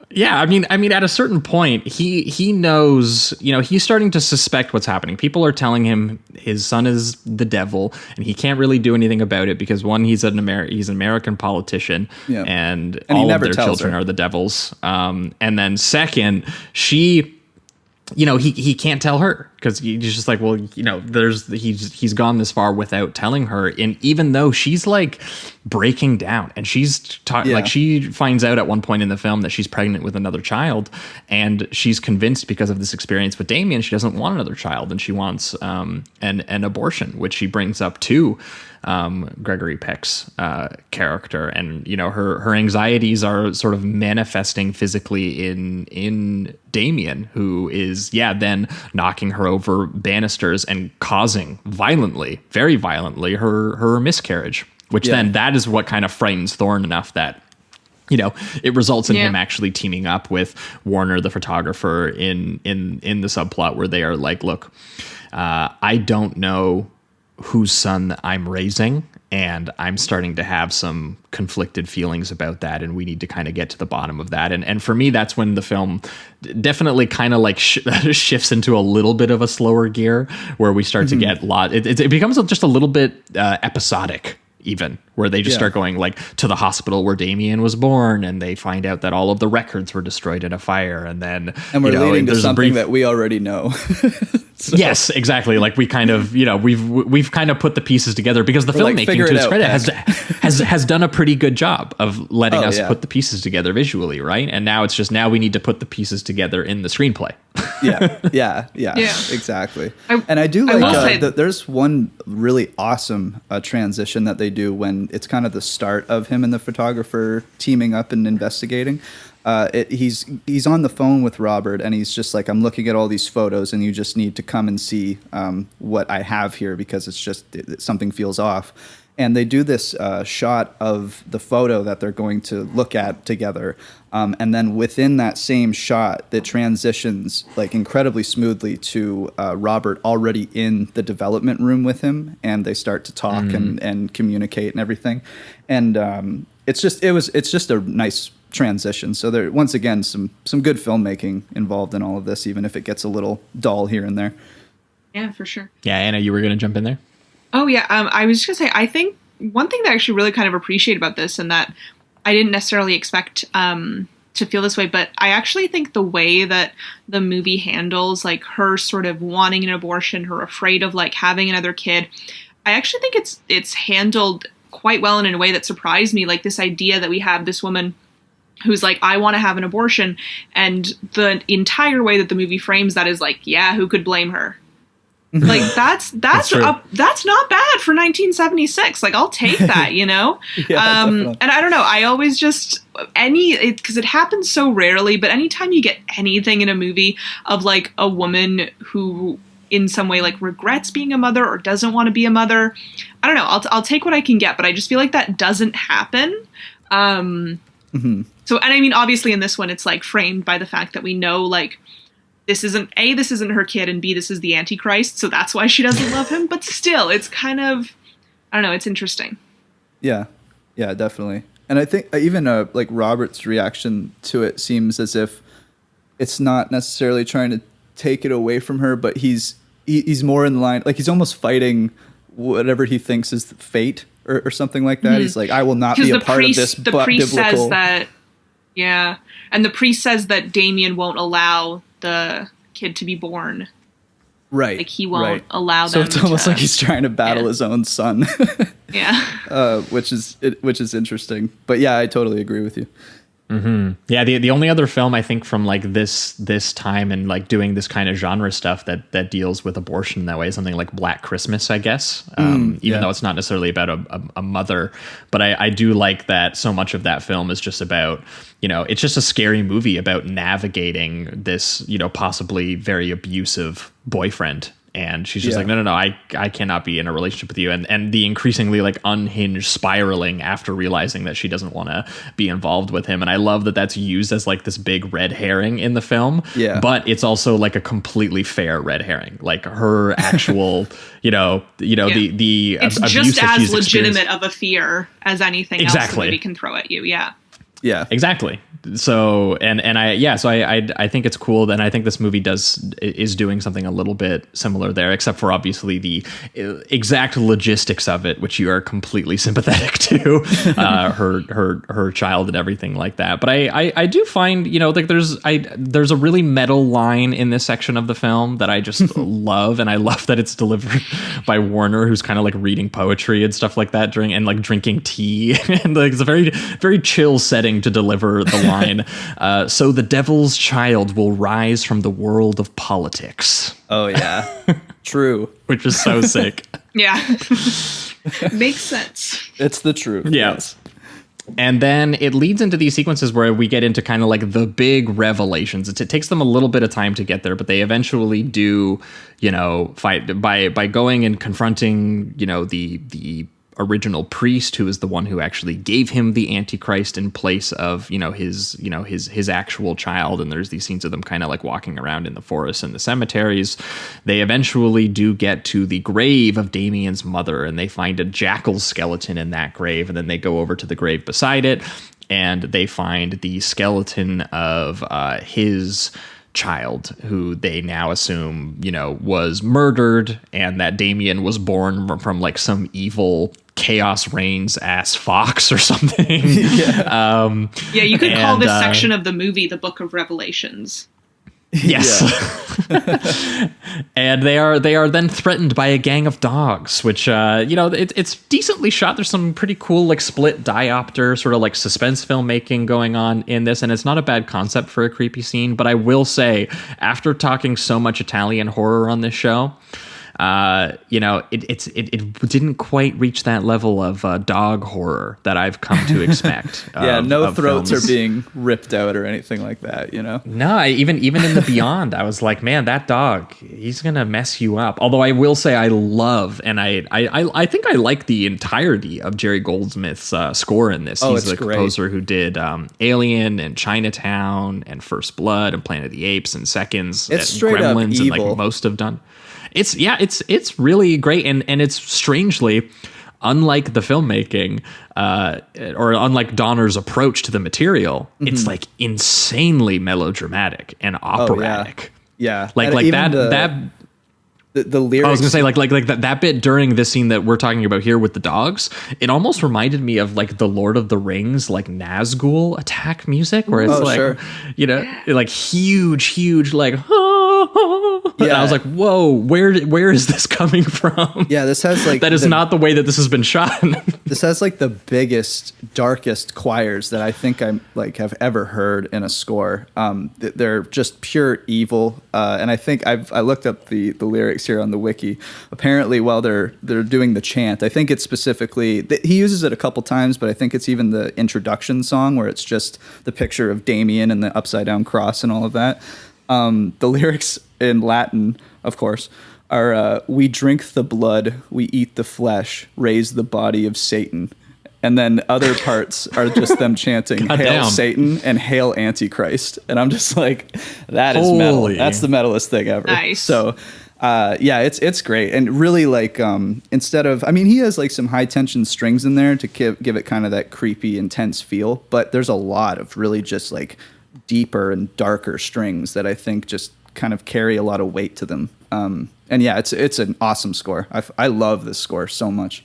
Yeah, I mean, at a certain point, he knows, you know, he's starting to suspect what's happening. People are telling him his son is the devil, and he can't really do anything about it because, one, he's an American politician, Yeah. and he all of never their tells children her. are the devils. And then second, she, you know, he can't tell her because he's just like, well, you know, he's gone this far without telling her, and even though she's like breaking down, and she's like, she finds out at one point in the film that she's pregnant with another child, and she's convinced because of this experience with Damien she doesn't want another child, and she wants an abortion, which she brings up to Gregory Peck's character, and you know, her anxieties are sort of manifesting physically in Damien, who is then knocking her over banisters and causing very violently her miscarriage, which then that is what kind of frightens Thorne enough that, you know, it results in him actually teaming up with Warner, the photographer, in the subplot where they are like, look, I don't know whose son I'm raising, and I'm starting to have some conflicted feelings about that, and we need to kind of get to the bottom of that. And for me, that's when the film definitely kind of like shifts into a little bit of a slower gear, where we start to get it becomes just a little bit episodic, even, where they just start going like to the hospital where Damien was born, and they find out that all of the records were destroyed in a fire, and then And we're leading to there's something that we already know. Yes, exactly. Like we kind of, we've kind of put the pieces together because the filmmaking, to its credit, has done a pretty good job of letting us put the pieces together visually, right? And now it's just we need to put the pieces together in the screenplay. Yeah, exactly. And I do like there's one really awesome transition that they do when it's kind of the start of him and the photographer teaming up and investigating. He's on the phone with Robert, and he's just like, I'm looking at all these photos, and you just need to come and see what I have here because it's just something feels off. And they do this shot of the photo that they're going to look at together. And then within that same shot, that transitions like incredibly smoothly to Robert already in the development room with him, and they start to talk and communicate and everything. And it's just a nice transition. So there, once again, some good filmmaking involved in all of this, even if it gets a little dull here and there. Yeah, for sure. Yeah, Anna, you were going to jump in there? Oh, yeah. I was just going to say, I think one thing that I actually really kind of appreciate about this, and that I didn't necessarily expect to feel this way, but I actually think the way that the movie handles like her sort of wanting an abortion, her afraid of like having another kid, I actually think it's handled quite well and in a way that surprised me. Like this idea that we have this woman who's like, I want to have an abortion. And the entire way that the movie frames that is like, yeah, who could blame her? Like that's not bad for 1976. Like I'll take that, you know? And I don't know. I always just because it happens so rarely, but anytime you get anything in a movie of like a woman who in some way like regrets being a mother or doesn't want to be a mother, I don't know. I'll take what I can get, but I just feel like that doesn't happen. So, and I mean, obviously in this one, it's like framed by the fact that we know like this isn't her kid, and B, this is the Antichrist. So that's why she doesn't love him. But still, it's kind of, I don't know. It's interesting. Yeah, definitely. And I think even like Robert's reaction to it seems as if it's not necessarily trying to take it away from her, but he's more in line. Like he's almost fighting whatever he thinks is fate or something like that. He's like, I will not be a part of this. The priest says that. Yeah. And the priest says that Damien won't allow the kid to be born. Right. Like he won't allow them. So it's almost like he's trying to battle his own son. Yeah. Which is interesting. But yeah, I totally agree with you. Mm-hmm. Yeah, the only other film I think from like this time and like doing this kind of genre stuff that deals with abortion in that way is something like Black Christmas, I guess. Even though it's not necessarily about a mother, but I do like that so much of that film is just about, it's just a scary movie about navigating this, possibly very abusive boyfriend. And she's just like, no, I cannot be in a relationship with you. And the increasingly like unhinged spiraling after realizing that she doesn't want to be involved with him. And I love that that's used as like this big red herring in the film. Yeah. But it's also like a completely fair red herring. Like her actual, the it's abuse just that as she's legitimate of a fear as anything else that maybe can throw at you. Yeah. Yeah, exactly. So I think it's cool. And I think this movie is doing something a little bit similar there, except for obviously the exact logistics of it, which you are completely sympathetic to, her child and everything like that. But I do find, like there's a really metal line in this section of the film that I just love. And I love that it's delivered by Warner, who's kind of like reading poetry and stuff like that and like drinking tea. And like it's a very, very chill setting to deliver the line. So the devil's child will rise from the world of politics. Oh yeah. True. Which is so sick. Yeah. Makes sense. It's the truth. Yeah. Yes. And then it leads into these sequences where we get into kind of like the big revelations. It takes them a little bit of time to get there, but they eventually do, fight by going and confronting, the original priest, who is the one who actually gave him the Antichrist in place of, his actual child. And there's these scenes of them kind of like walking around in the forests and the cemeteries. They eventually do get to the grave of Damien's mother, and they find a jackal skeleton in that grave. And then they go over to the grave beside it, and they find the skeleton of his child, who they now assume, was murdered, and that Damien was born from like some evil Chaos Reigns ass fox or something. You could call this section of the movie the Book of Revelations. Yes. And they are then threatened by a gang of dogs, which it's decently shot. There's some pretty cool like split diopter sort of like suspense filmmaking going on in this, and it's not a bad concept for a creepy scene. But I will say, after talking so much Italian horror on this show, it didn't quite reach that level of dog horror that I've come to expect. No throats are being ripped out or anything like that, No, even in the Beyond, I was like, man, that dog, he's gonna mess you up. Although I will say, I love and I think I like the entirety of Jerry Goldsmith's score in this. He's the composer who did Alien and Chinatown and First Blood and Planet of the Apes and Seconds and Gremlins and like most have done. It's really great, and it's strangely, unlike the filmmaking or unlike Donner's approach to the material, it's like insanely melodramatic and operatic. Yeah. Like that. The lyrics. I was gonna say like that bit during this scene that we're talking about here with the dogs. It almost reminded me of like the Lord of the Rings like Nazgul attack music, where it's like huge like. Yeah. And I was like, whoa, where is this coming from? Yeah, this has like that is not the way that this has been shot. This has like the biggest, darkest choirs that I think I like have ever heard in a score. They're just pure evil, and I think I looked up the lyrics here on the wiki. Apparently, while they're doing the chant, I think it's specifically he uses it a couple times, but I think it's even the introduction song where it's just the picture of Damien and the upside down cross and all of that. The lyrics in Latin, of course, are "We drink the blood, we eat the flesh, raise the body of Satan." And then other parts are just them chanting "Hail Satan" and "Hail Antichrist." And I'm just like, that is metal. That's the metalest thing ever. Nice. So, it's great. And really like, instead of, I mean, he has like some high tension strings in there to give it kind of that creepy, intense feel. But there's a lot of really just like deeper and darker strings that I think just kind of carry a lot of weight to them. And yeah, it's an awesome score. I love this score so much.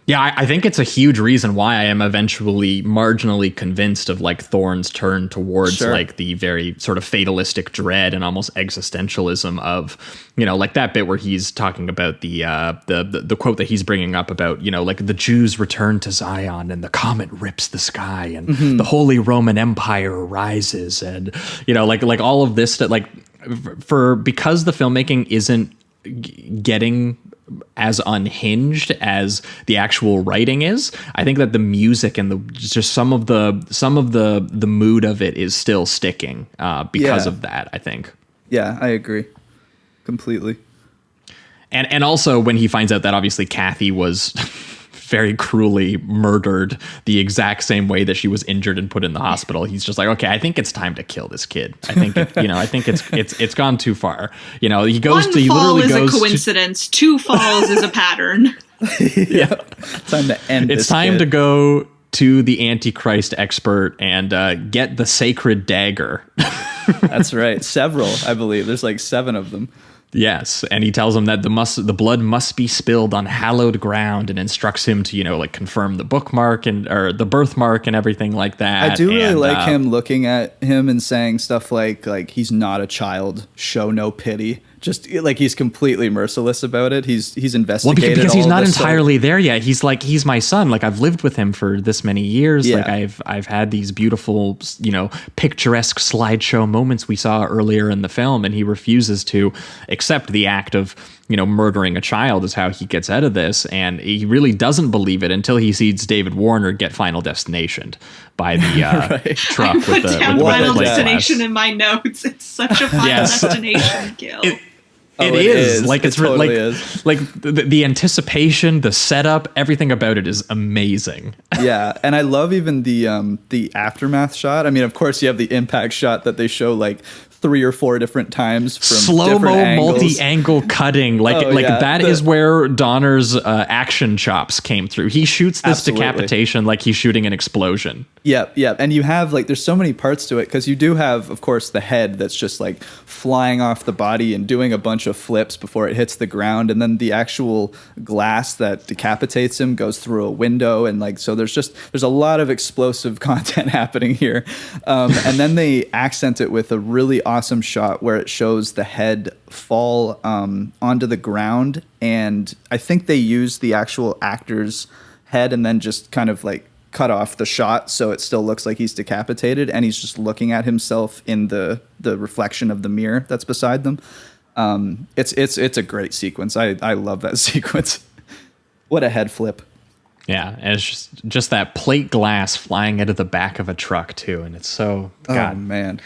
Yeah, I think it's a huge reason why I am eventually marginally convinced of like Thorne's turn towards like the very sort of fatalistic dread and almost existentialism of, like that bit where he's talking about the quote that he's bringing up about, like the Jews return to Zion and the comet rips the sky and the Holy Roman Empire rises and, like all of this that like because the filmmaking isn't getting as unhinged as the actual writing is, I think that the music and just some of the mood of it is still sticking because of that, I think. Yeah, I agree completely. And also when he finds out that obviously Kathy was very cruelly murdered the exact same way that she was injured and put in the hospital, he's just like, okay, I think it's time to kill this kid. I think it's gone too far. He goes One to, he fall literally is goes a coincidence. Two falls is a pattern. Yeah. Time to end It's this time kid. to go to the Antichrist expert and get the sacred dagger. That's right. Several, I believe. There's like 7 of them. Yes, and he tells him that the blood must be spilled on hallowed ground, and instructs him to like confirm the bookmark or the birthmark and everything like that. I do really like him looking at him and saying stuff like he's not a child, show no pity. Just like he's completely merciless about it. He's investigated because he's all not this entirely there yet. He's like, he's my son. Like I've lived with him for this many years. Yeah. Like I've had these beautiful, picturesque slideshow moments we saw earlier in the film, and he refuses to accept the act of murdering a child is how he gets out of this, and he really doesn't believe it until he sees David Warner get Final Destinationed by the truck with Put the down with Final the Destination glass. in my notes. It's such a Final Destination kill. It is like it's totally like is. Like the anticipation, the setup, everything about it is amazing. Yeah, and I love even the aftermath shot. I mean, of course, you have the impact shot that they show like 3 or 4 different times from slow-mo multi-angle cutting that is where Donner's action chops came through. He shoots this decapitation like he's shooting an explosion. Yep. And you have like, there's so many parts to it because you do have, of course, the head that's just like flying off the body and doing a bunch of flips before it hits the ground. And then the actual glass that decapitates him goes through a window. And like, so there's a lot of explosive content happening here. And then they accent it with a really awesome shot where it shows the head fall onto the ground, and I think they used the actual actor's head and then just kind of like cut off the shot so it still looks like he's decapitated, and he's just looking at himself in the reflection of the mirror that's beside them. It's a great sequence. I love that sequence. What a head flip. Yeah, and it's just that plate glass flying out of the back of a truck too, and it's so God. Oh man.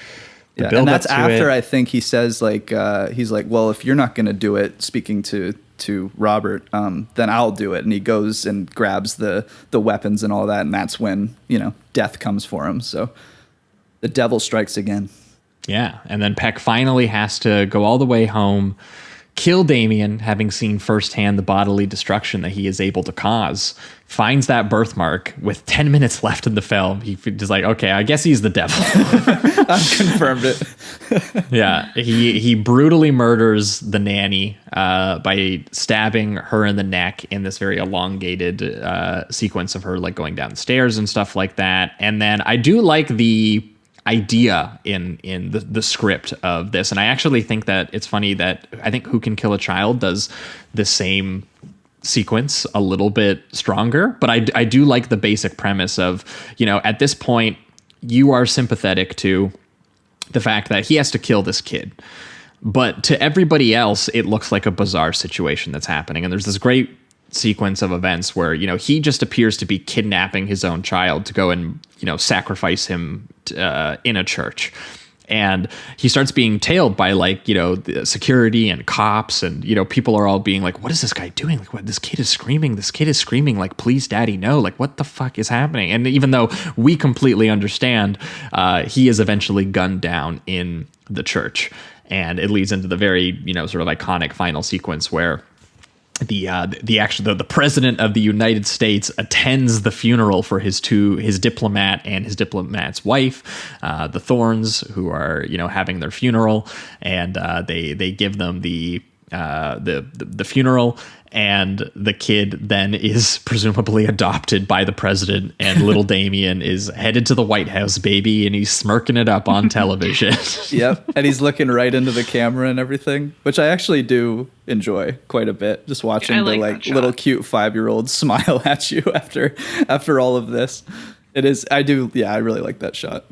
The Yeah, and that's build up to after it. I think he says like he's like, well, if you're not going to do it, speaking to Robert, then I'll do it. And he goes and grabs the weapons and all that, and that's when death comes for him. So the devil strikes again. Yeah, and then Peck finally has to go all the way home, kill Damien, having seen firsthand the bodily destruction that he is able to cause. Finds that birthmark with 10 minutes left in the film. He's like, okay, I guess he's the devil. I've confirmed it. Yeah, he brutally murders the nanny by stabbing her in the neck in this very elongated sequence of her like going down the stairs and stuff like that. And then I do like the idea in the script of this, and I actually think that it's funny that I think Who Can Kill a Child does the same sequence a little bit stronger, but I do like the basic premise of, at this point you are sympathetic to the fact that he has to kill this kid, but to everybody else it looks like a bizarre situation that's happening. And there's this great sequence of events where he just appears to be kidnapping his own child to go and sacrifice him in a church, and he starts being tailed by the security and cops, and people are all being like, what is this guy doing? Like, what, this kid is screaming like, please daddy, no, like what the fuck is happening? And even though we completely understand, he is eventually gunned down in the church, and it leads into the very sort of iconic final sequence where the president of the United States attends the funeral for his diplomat and his diplomat's wife, the Thorns, who are having their funeral, and they give them the funeral, and the kid then is presumably adopted by the president, and little Damien is headed to the White House, baby, and he's smirking it up on television. Yep, and he's looking right into the camera and everything, which I actually do enjoy quite a bit. Just watching the little cute 5-year-old smile at you after all of this. It is. I do. Yeah, I really like that shot.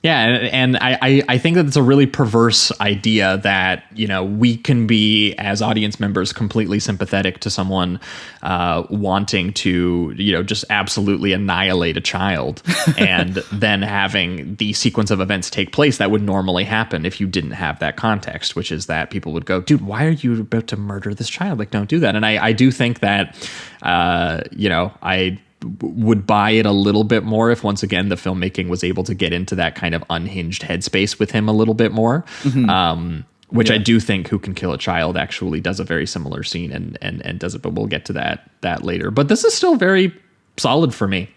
Yeah, and I think that it's a really perverse idea that, we can be, as audience members, completely sympathetic to someone wanting to, just absolutely annihilate a child, and then having the sequence of events take place that would normally happen if you didn't have that context, which is that people would go, dude, why are you about to murder this child? Like, don't do that. And I do think that, I would buy it a little bit more if, once again, the filmmaking was able to get into that kind of unhinged headspace with him a little bit more. Mm-hmm. Which I do think Who Can Kill a Child actually does a very similar scene and does it, but we'll get to that later. But this is still very solid for me.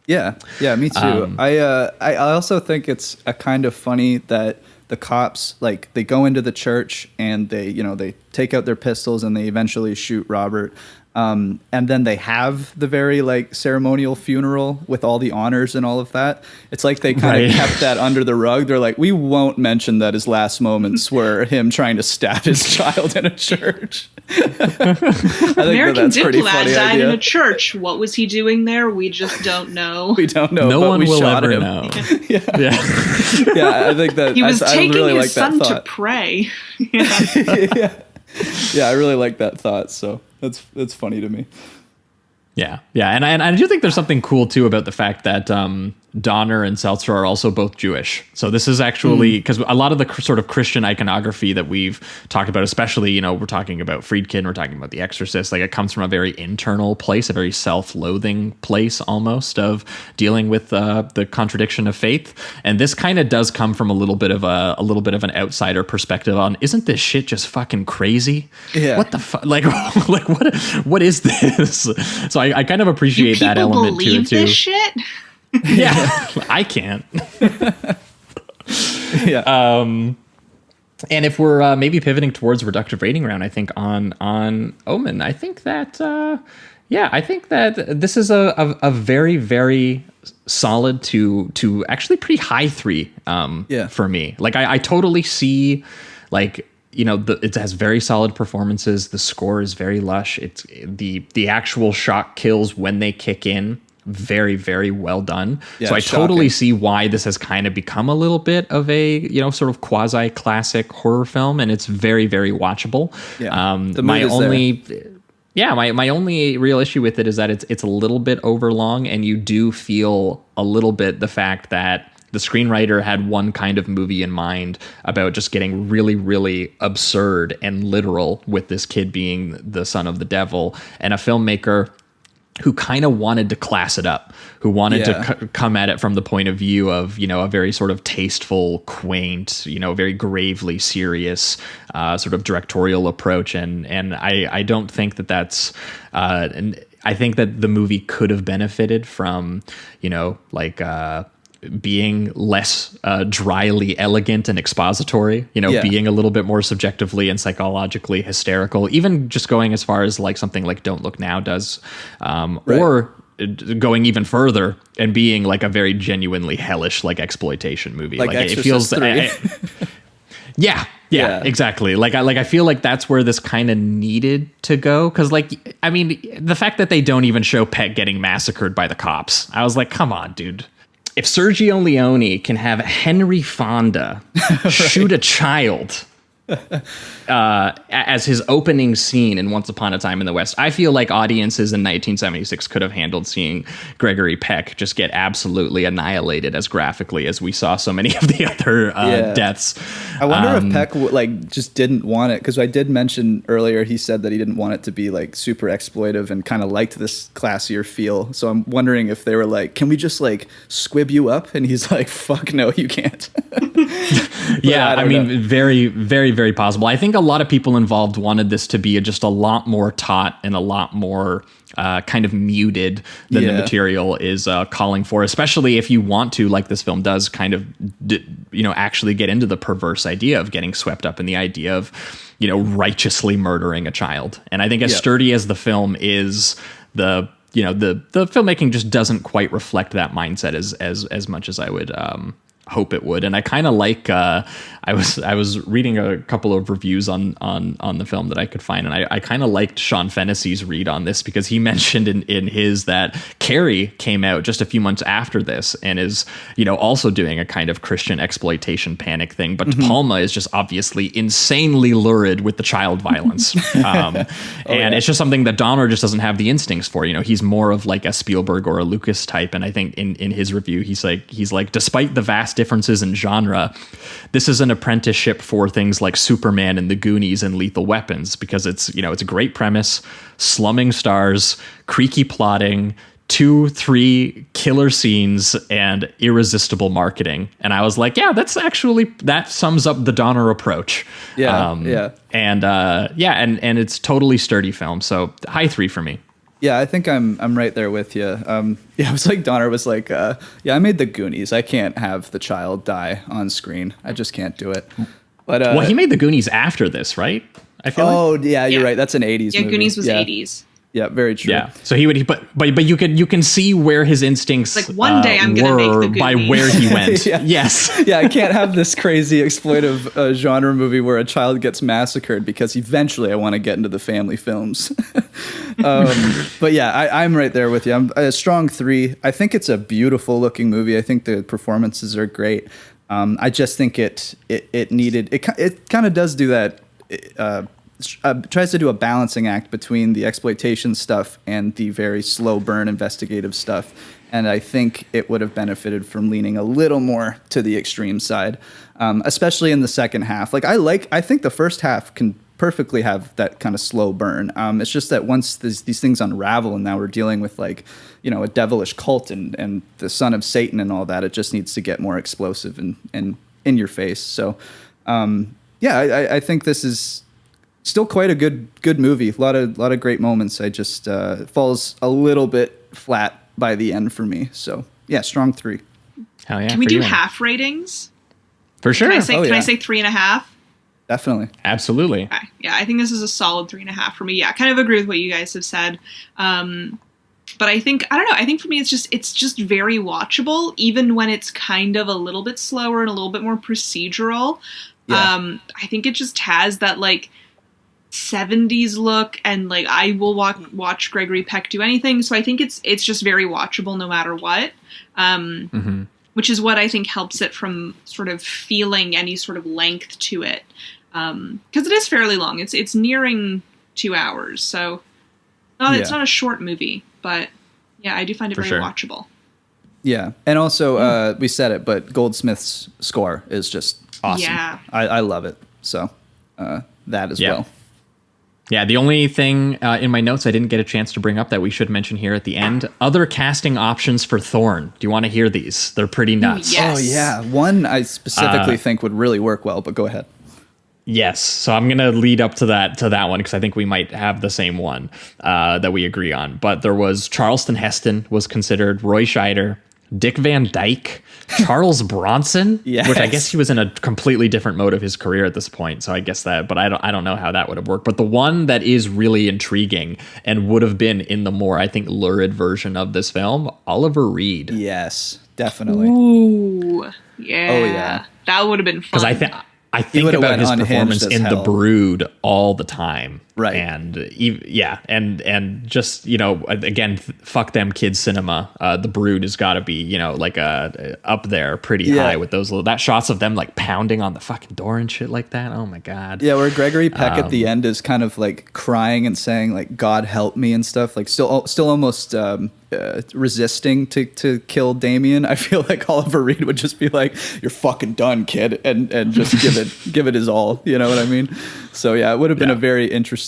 Yeah, me too. I also think it's a kind of funny that the cops, like, they go into the church and they take out their pistols and they eventually shoot Robert. And then they have the very ceremonial funeral with all the honors and all of that. It's like they kind of kept that under the rug. They're like, we won't mention that his last moments were him trying to stab his child in a church. I think American that's pretty diplomat funny died idea. in a church. What was he doing there? We just don't know. We don't know. No but one we will shot ever him. know. Yeah, I think that He was taking I really his like son that to thought. pray. Yeah, I really like that thought. So that's funny to me. Yeah, and I do think there's something cool too about the fact that Donner and Seltzer are also both Jewish. So this is actually, because a lot of the sort of Christian iconography that we've talked about, especially, we're talking about Friedkin, we're talking about The Exorcist, like it comes from a very internal place, a very self-loathing place almost of dealing with the contradiction of faith. And this kind of does come from a little bit of an outsider perspective on, isn't this shit just fucking crazy? Yeah. What the fuck? Like what is this? So I kind of appreciate that element to it too. This shit? Yeah, I can't. Yeah. And if we're maybe pivoting towards reductive rating round, I think on OMEN, I think that this is a very, very solid to actually pretty high 3 for me. Like I totally see, like, it has very solid performances. The score is very lush. It's the actual shock kills when they kick in, very, very well done. So I totally see why this has kind of become a little bit of a, sort of quasi classic horror film, and it's very, very watchable. My only real issue with it is that it's a little bit overlong, and you do feel a little bit the fact that the screenwriter had one kind of movie in mind about just getting really, really absurd and literal with this kid being the son of the devil, and a filmmaker who kind of wanted to class it up, who wanted to come at it from the point of view of, a very sort of tasteful, quaint, very gravely serious sort of directorial approach. And I don't think that's, and I think that the movie could have benefited from, being less dryly elegant and expository, being a little bit more subjectively and psychologically hysterical, even just going as far as like something like Don't Look Now does, or going even further and being like a very genuinely hellish like exploitation movie. Like it feels Yeah, exactly. Like I feel like that's where this kind of needed to go. Cause like, I mean, the fact that they don't even show Peck getting massacred by the cops, I was like, come on, dude. If Sergio Leone can have Henry Fonda shoot a child as his opening scene in Once Upon a Time in the West, I feel like audiences in 1976 could have handled seeing Gregory Peck just get absolutely annihilated as graphically as we saw so many of the other deaths. I wonder if Peck just didn't want it, because I did mention earlier he said that he didn't want it to be like super exploitive and kind of liked this classier feel. So I'm wondering if they were like, can we just like squib you up? And he's like, fuck no, you can't. I mean, very, very, very possible. I think a lot of people involved wanted this to be just a lot more taut and a lot more kind of muted than the material is calling for, especially if you want to, like this film does, kind of, actually get into the perverse idea of getting swept up in the idea of, righteously murdering a child. And I think as sturdy as the film is, the filmmaking just doesn't quite reflect that mindset as much as I would hope it would. And I kind of like I was reading a couple of reviews on the film that I could find, and I kind of liked Sean Fennessy's read on this, because he mentioned in his that Carrie came out just a few months after this and is also doing a kind of Christian exploitation panic thing, but De Palma is just obviously insanely lurid with the child violence, it's just something that Donner just doesn't have the instincts for. He's more of like a Spielberg or a Lucas type, and I think in his review he's like despite the vast differences in genre, this is an apprenticeship for things like Superman and The Goonies and Lethal Weapons, because it's it's a great premise, slumming stars, creaky plotting, 2-3 killer scenes, and irresistible marketing. And I was like, that sums up the Donner approach. And it's totally sturdy film. So high 3 for me. Yeah, I think I'm right there with you. It was like Donner was like, I made The Goonies. I can't have the child die on screen. I just can't do it. But he made The Goonies after this, right? I feel you're right. That's an 80s movie. Goonies was 80s. Yeah, very true. Yeah, so he would, but you can see where his instincts like one day I'm gonna make the Goonies. By where he went. Yes. Yeah, I can't have this crazy exploitive genre movie where a child gets massacred, because eventually I want to get into the family films. But yeah, I'm right there with you. I'm a strong 3. I think it's a beautiful looking movie. I think the performances are great. I just think it kind of does do that. Tries to do a balancing act between the exploitation stuff and the very slow burn investigative stuff, and I think it would have benefited from leaning a little more to the extreme side, especially in the second half. I think the first half can perfectly have that kind of slow burn. It's just that once these things unravel, and now we're dealing with a devilish cult and the son of Satan and all that, it just needs to get more explosive and in your face. So I think this is still quite a good movie. A lot of great moments. I just falls a little bit flat by the end for me. So yeah, strong 3. Hell yeah! Can we do half ratings? For sure. Can I say 3.5? Definitely. Absolutely. Okay. Yeah, I think this is a solid 3.5 for me. Yeah, I kind of agree with what you guys have said. But I think, I don't know, I think for me it's just very watchable, even when it's kind of a little bit slower and a little bit more procedural. Yeah. I think it just has that like 70s look, and like I will watch Gregory Peck do anything, so I think it's just very watchable no matter what. Which is what I think helps it from sort of feeling any sort of length to it. Because it is fairly long. It's nearing 2 hours, so it's not a short movie, but yeah, I do find it very watchable. Yeah, and also we said it, but Goldsmith's score is just awesome. Yeah, I love it. So that as well. Yeah, the only thing in my notes I didn't get a chance to bring up that we should mention here at the end, other casting options for Thorn. Do you want to hear these? They're pretty nuts. Yes. Oh, yeah. One I specifically think would really work well, but go ahead. Yes, so I'm going to lead up to that one because I think we might have the same one that we agree on. But there was Charleston Heston was considered, Roy Scheider, Dick Van Dyke, Charles Bronson, Yes. which I guess he was in a completely different mode of his career at this point. So I guess that, but I don't know how that would have worked. But the one that is really intriguing and would have been in the more, I think, lurid version of this film, Oliver Reed. Yes, definitely. Ooh, yeah. Oh, yeah. That would have been fun. Because I think about his performance in The Brood all the time. Right. And and just, again, fuck them kids cinema. The Brood has got to be, like up there pretty high with those that shots of them like pounding on the fucking door and shit like that. Oh my God. Yeah, where Gregory Peck at the end is kind of like crying and saying like, God help me and stuff, like still almost resisting to kill Damien. I feel like Oliver Reed would just be like, you're fucking done, kid, and just give it his all. You know what I mean? So yeah, it would have been a very interesting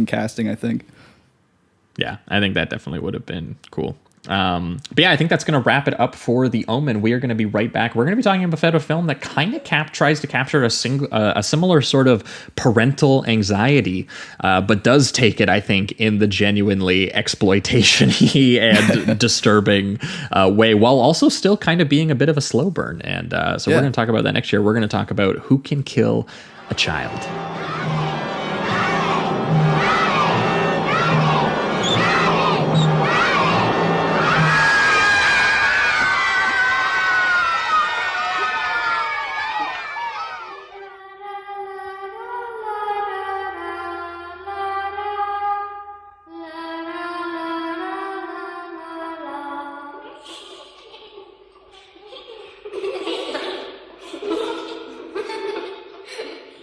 casting, I think. Yeah, I think that definitely would have been cool. But yeah, I think that's going to wrap it up for The Omen. We are going to be right back. We're going to be talking about a film that kind of tries to capture a similar sort of parental anxiety, but does take it, I think, in the genuinely exploitation-y and disturbing way, while also still kind of being a bit of a slow burn. And so we're going to talk about that next year. We're going to talk about Who Can Kill a Child.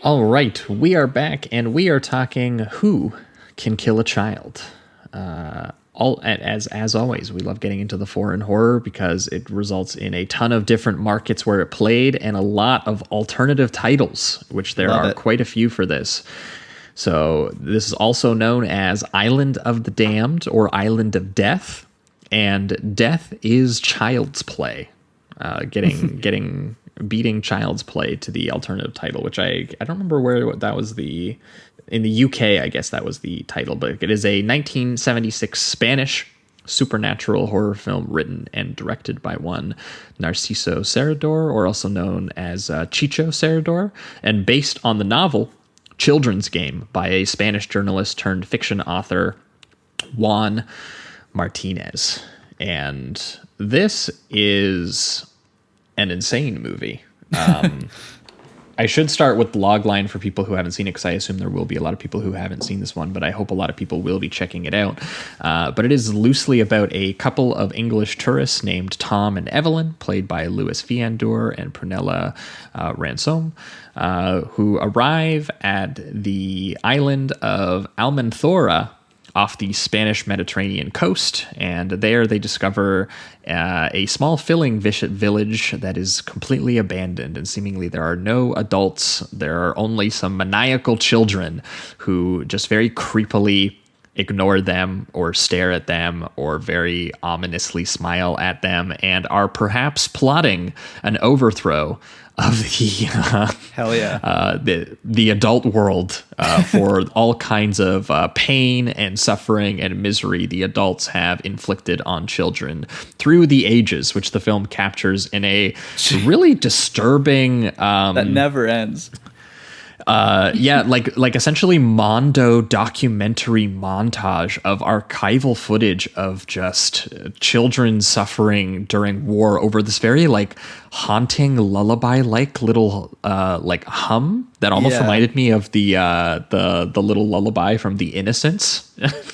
All right, we are back, and we are talking Who Can Kill a Child. As always, we love getting into the foreign horror because it results in a ton of different markets where it played and a lot of alternative titles, which there are quite a few for this. So this is also known as Island of the Damned or Island of Death, and Death is Child's Play. Beating Child's Play to the alternative title, which I don't remember where that was in the UK, I guess that was the title, but it is a 1976 Spanish supernatural horror film written and directed by one Narciso Serrador, or also known as Chicho Serrador, and based on the novel Children's Game by a Spanish journalist turned fiction author Juan Martinez. And this is an insane movie. I should start with the log line for people who haven't seen it, because I assume there will be a lot of people who haven't seen this one, but I hope a lot of people will be checking it out. But it is loosely about a couple of English tourists named Tom and Evelyn, played by Louis Fiandour and Prunella Ransom, who arrive at the island of Almanzora off the Spanish Mediterranean coast, and there they discover a small fishing village that is completely abandoned, and seemingly there are no adults. There are only some maniacal children who just very creepily ignore them or stare at them or very ominously smile at them, and are perhaps plotting an overthrow of the hell yeah the adult world for all kinds of pain and suffering and misery the adults have inflicted on children through the ages, which the film captures in a really disturbing that never ends. Yeah, like essentially Mondo documentary montage of archival footage of just children suffering during war over this very like haunting lullaby like little like hum that almost reminded me of the little lullaby from The Innocents.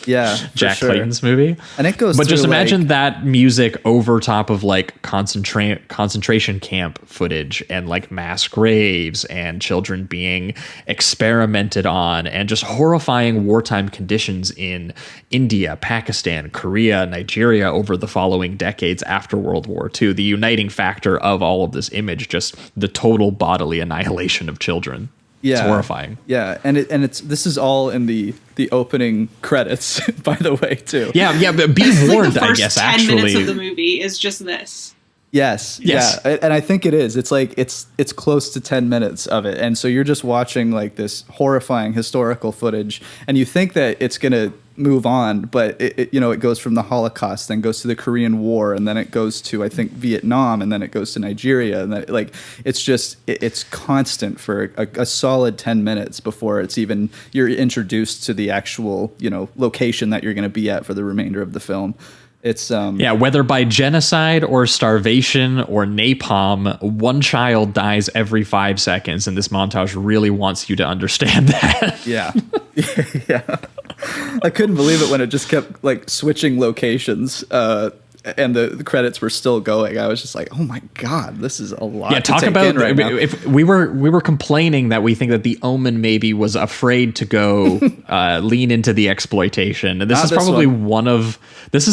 Yeah, Jack sure. Clayton's movie. And it goes but just through, imagine like, that music over top of like concentration camp footage and like mass graves and children being experimented on and just horrifying wartime conditions in India, Pakistan, Korea, Nigeria over the following decades after World War II. The uniting factor of all of this image, just the total bodily annihilation of children. Yeah, it's horrifying. Yeah, and this is all in the opening credits, by the way, too. Yeah, but be warned, like the first I guess. 10 Actually, minutes of the movie is just this. Yes. Yes. Yeah, and I think it is. It's like it's close to 10 minutes of it, and so you're just watching like this horrifying historical footage, and you think that it's gonna move on, but it goes from the Holocaust, then goes to the Korean War, and then it goes to I think Vietnam, and then it goes to Nigeria, and then like it's constant for a solid 10 minutes before it's even you're introduced to the actual location that you're going to be at for the remainder of the film. It's whether by genocide or starvation or napalm, one child dies every 5 seconds, and this montage really wants you to understand that. Yeah. Yeah. I couldn't believe it when it just kept like switching locations and the credits were still going. I was just like, oh my God, this is a lot. Yeah, to talk take about in right now. if we were complaining that we think that the Omen maybe was afraid to go lean into the exploitation. And this is probably one of those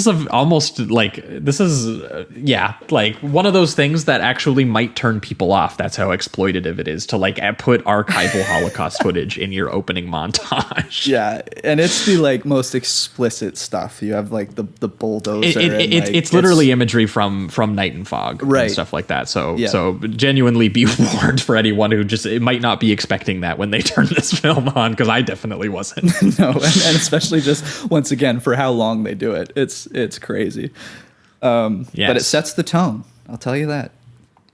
things that actually might turn people off. That's how exploitative it is to like put archival Holocaust footage in your opening montage. Yeah, and it's the like most explicit stuff. You have like the bulldozer. It's literally imagery from Night and Fog, right, and stuff like that. So genuinely be warned for anyone who it might not be expecting that when they turn this film on, because I definitely wasn't. No, and especially just once again for how long they do it. It's crazy. But it sets the tone. I'll tell you that.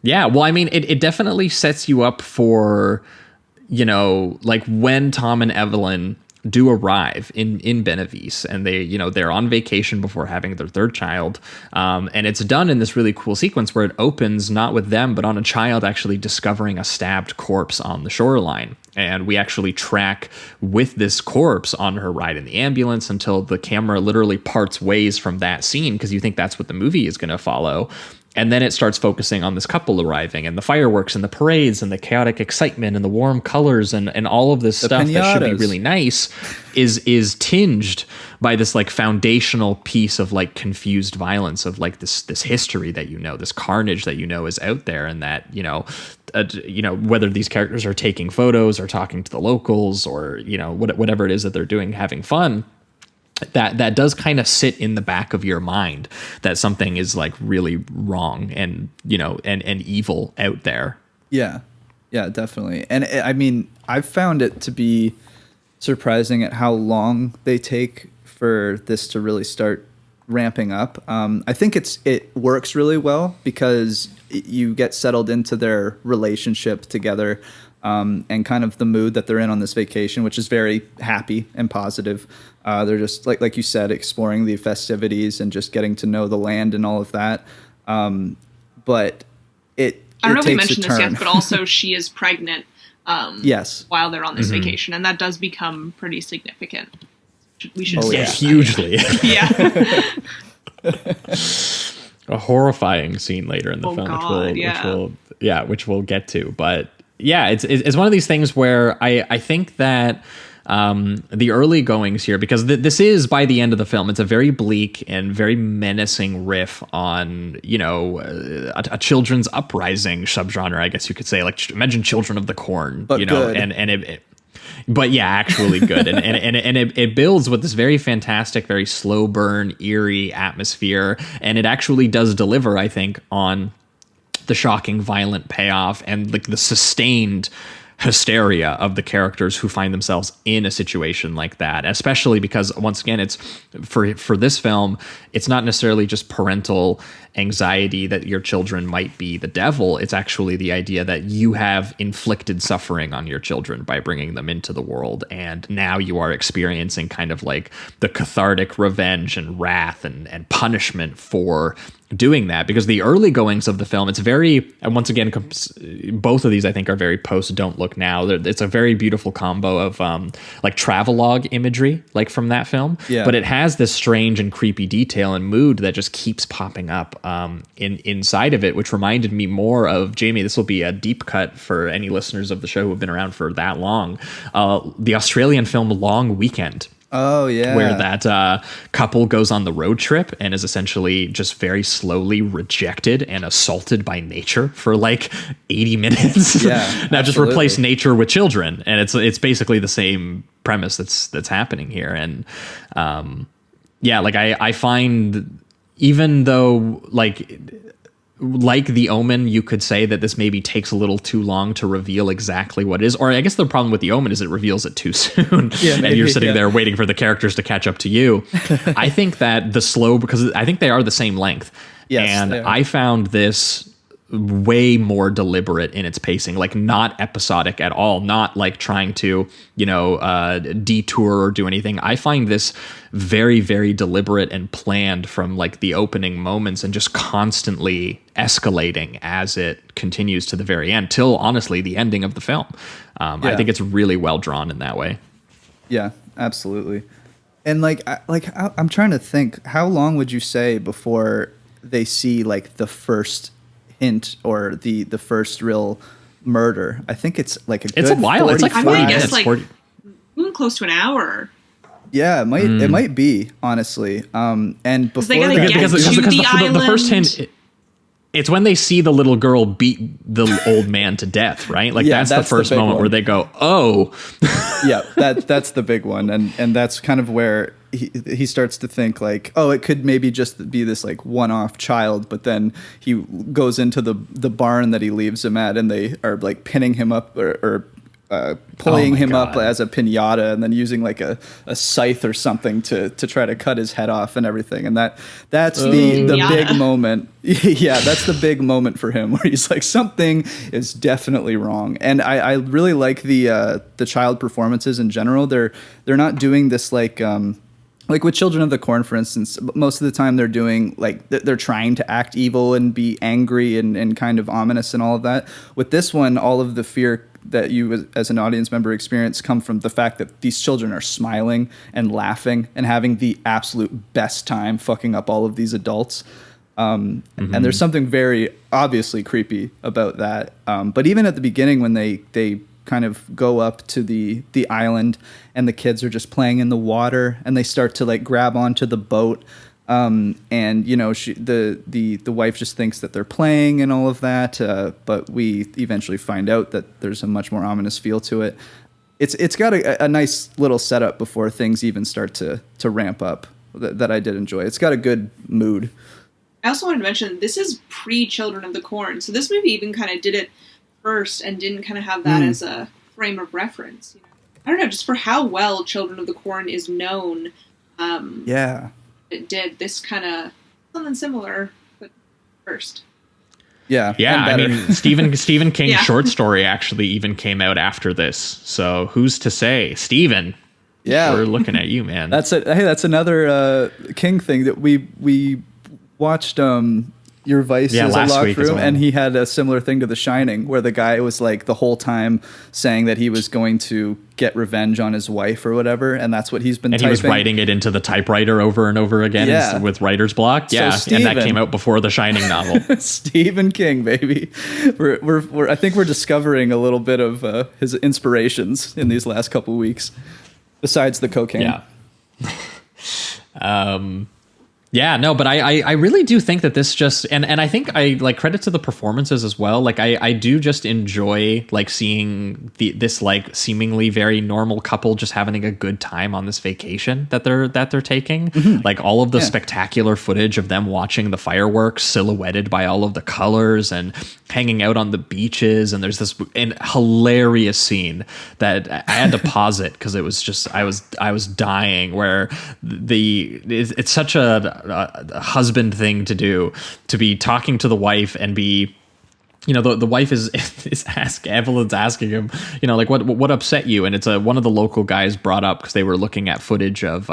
Yeah, well, I mean, it definitely sets you up for, like when Tom and Evelyn do arrive in Benavis, and they're on vacation before having their third child, and it's done in this really cool sequence where it opens not with them but on a child actually discovering a stabbed corpse on the shoreline, and we actually track with this corpse on her ride in the ambulance until the camera literally parts ways from that scene, because you think that's what the movie is going to follow. And then it starts focusing on this couple arriving and the fireworks and the parades and the chaotic excitement and the warm colors and all of this stuff that should be really nice is tinged by this like foundational piece of like confused violence of like this history that this carnage that is out there, and that whether these characters are taking photos or talking to the locals or whatever it is that they're doing, having fun. That does kind of sit in the back of your mind that something is like really wrong and and evil out there. Yeah definitely. And I mean, I've found it to be surprising at how long they take for this to really start ramping up. I think it works really well because you get settled into their relationship together, and kind of the mood that they're in on this vacation, which is very happy and positive. They're just like you said, exploring the festivities and just getting to know the land and all of that. But I don't know if we mentioned this yet, but also she is pregnant. Yes. While they're on this vacation, and that does become pretty significant. We should say hugely. Yeah. A horrifying scene later in the film, which we'll get to. But yeah, it's one of these things where I think that the early goings here, because this is, by the end of the film, it's a very bleak and very menacing riff on a children's uprising subgenre, I guess you could say. Like, imagine Children of the Corn, but good. But yeah, actually good. And it builds with this very fantastic, very slow burn, eerie atmosphere. And it actually does deliver, I think, on the shocking, violent payoff and like the sustained hysteria of the characters who find themselves in a situation like that, especially because once again, it's for this film, it's not necessarily just parental anxiety that your children might be the devil. It's actually the idea that you have inflicted suffering on your children by bringing them into the world, and now you are experiencing kind of like the cathartic revenge and wrath and punishment for doing that. Because the early goings of the film, it's very, and once again, both of these I think are very post Don't Look Now. It's a very beautiful combo of like travelogue imagery, like from that film, but it has this strange and creepy detail and mood that just keeps popping up inside of it, which reminded me more of, Jamie, this will be a deep cut for any listeners of the show who have been around for that long, the Australian film Long Weekend. Oh, yeah. Where that couple goes on the road trip and is essentially just very slowly rejected and assaulted by nature for like 80 minutes. Yeah, now just replace nature with children. And it's basically the same premise that's happening here. And like I find, even though like The Omen, you could say that this maybe takes a little too long to reveal exactly what it is. Or I guess the problem with The Omen is it reveals it too soon. And you're sitting there waiting for the characters to catch up to you. I think that because I think they are the same length. Yes, and I found this way more deliberate in its pacing, like not episodic at all, not like trying to, detour or do anything. I find this very, very deliberate and planned from like the opening moments and just constantly escalating as it continues to the very end till honestly the ending of the film. I think it's really well drawn in that way. Yeah, absolutely. And I'm trying to think, how long would you say before they see like the first hint or the first real murder? I think it's like it's a while. It's like 40 I minutes. guess like close to an hour. Yeah, it might be, honestly. And before because the first hint, it's when they see the little girl beat the old man to death, right? Like that's the first moment where they go, "Oh." Yeah, that's the big one, and that's kind of where he starts to think like, oh, it could maybe just be this like one-off child, but then he goes into the barn that he leaves him at, and they are like pinning him up or pulling him up as a piñata, and then using like a scythe or something to try to cut his head off and everything. And that's the big moment. Yeah, that's the big moment for him where he's like, something is definitely wrong. And I really like the child performances in general. They're not doing this like with Children of the Corn, for instance, most of the time they're doing like they're trying to act evil and be angry and kind of ominous and all of that. With this one, all of the fear that you as an audience member experience come from the fact that these children are smiling and laughing and having the absolute best time fucking up all of these adults. And there's something very obviously creepy about that. But even at the beginning when they kind of go up to the island and the kids are just playing in the water and they start to like grab onto the boat. And the wife just thinks that they're playing and all of that, but we eventually find out that there's a much more ominous feel to it. It's got a nice little setup before things even start to ramp up that I did enjoy. It's got a good mood. I also wanted to mention this is pre-Children of the Corn, so this movie even kind of did it first and didn't kind of have that as a frame of reference. I don't know, just for how well Children of the Corn is known. It did this kind of something similar, but first. Yeah. I mean, Stephen King's short story actually even came out after this. So who's to say, Stephen? Yeah, we're looking at you, man. Hey, that's another King thing that we watched. Your Vice is a locked room, and he had a similar thing to The Shining, where the guy was like the whole time saying that he was going to get revenge on his wife or whatever, and that's what he's been. And typing. He was writing it into the typewriter over and over again with writer's block. So and that came out before the Shining novel. Stephen King, baby. I think we're discovering a little bit of his inspirations in these last couple weeks, besides the cocaine. Yeah. Yeah, no, but I really do think that this just and I think I like credit to the performances as well. Like I do just enjoy like seeing this like seemingly very normal couple just having a good time on this vacation that they're taking. Like all of the spectacular footage of them watching the fireworks silhouetted by all of the colors and hanging out on the beaches. And there's this hilarious scene that I had to pause it because it was just I was dying where it's such a husband thing to do, to be talking to the wife and be, you know, the wife is Evelyn's asking him, you know, like what upset you, and it's one of the local guys brought up because they were looking at footage of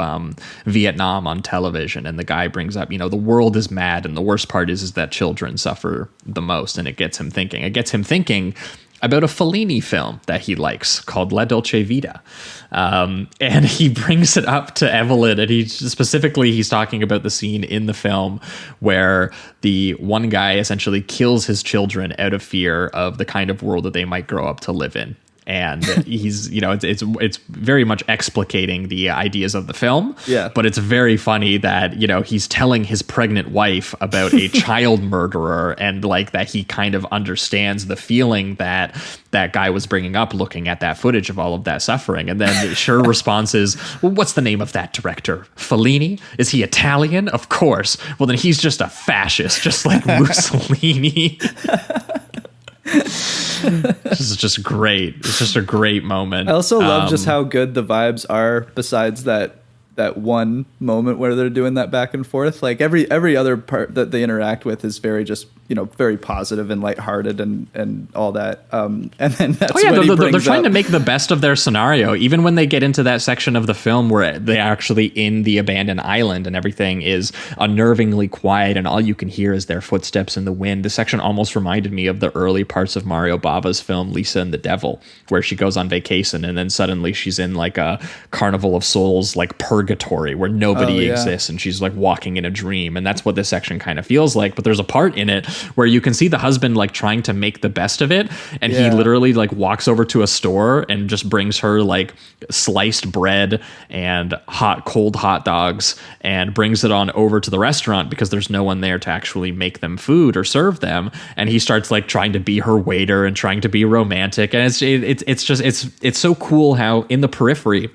Vietnam on television, and the guy brings up, you know, the world is mad, and the worst part is that children suffer the most, and it gets him thinking about a Fellini film that he likes called La Dolce Vita. And he brings it up to Evelyn, and he's talking about the scene in the film where the one guy essentially kills his children out of fear of the kind of world that they might grow up to live in. And he's, you know, it's very much explicating the ideas of the film. Yeah. But it's very funny that, you know, he's telling his pregnant wife about a child murderer, and like that he kind of understands the feeling that that guy was bringing up looking at that footage of all of that suffering. And then her response is, well, what's the name of that director? Fellini? Is he Italian? Of course. Well, then he's just a fascist, just like Mussolini. This is just great. It's just a great moment. I also love just how good the vibes are besides that one moment where they're doing that back and forth. Like every other part that they interact with is very just, you know, very positive and lighthearted and all that. And then that's they're trying to make the best of their scenario. Even when they get into that section of the film where they actually in the abandoned island and everything is unnervingly quiet and all you can hear is their footsteps in the wind. This section almost reminded me of the early parts of Mario Bava's film Lisa and the Devil, where she goes on vacation and then suddenly she's in like a Carnival of Souls, like purgatory where nobody exists, and she's like walking in a dream. And that's what this section kind of feels like. But there's a part in it where you can see the husband like trying to make the best of it, and he literally like walks over to a store and just brings her like sliced bread and cold hot dogs and brings it on over to the restaurant because there's no one there to actually make them food or serve them. And he starts like trying to be her waiter and trying to be romantic, and it's so cool how in the periphery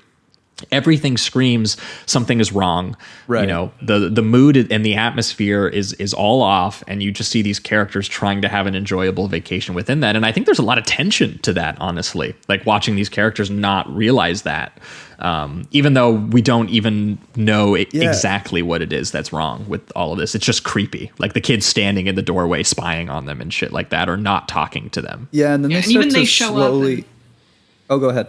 everything screams something is wrong. Right. You know, the mood and the atmosphere is all off, and you just see these characters trying to have an enjoyable vacation within that. And I think there's a lot of tension to that, honestly, like watching these characters not realize that, even though we don't even know exactly what it is that's wrong with all of this. It's just creepy, like the kids standing in the doorway spying on them and shit like that, or not talking to them. Yeah, and then they start to slowly. Oh, go ahead.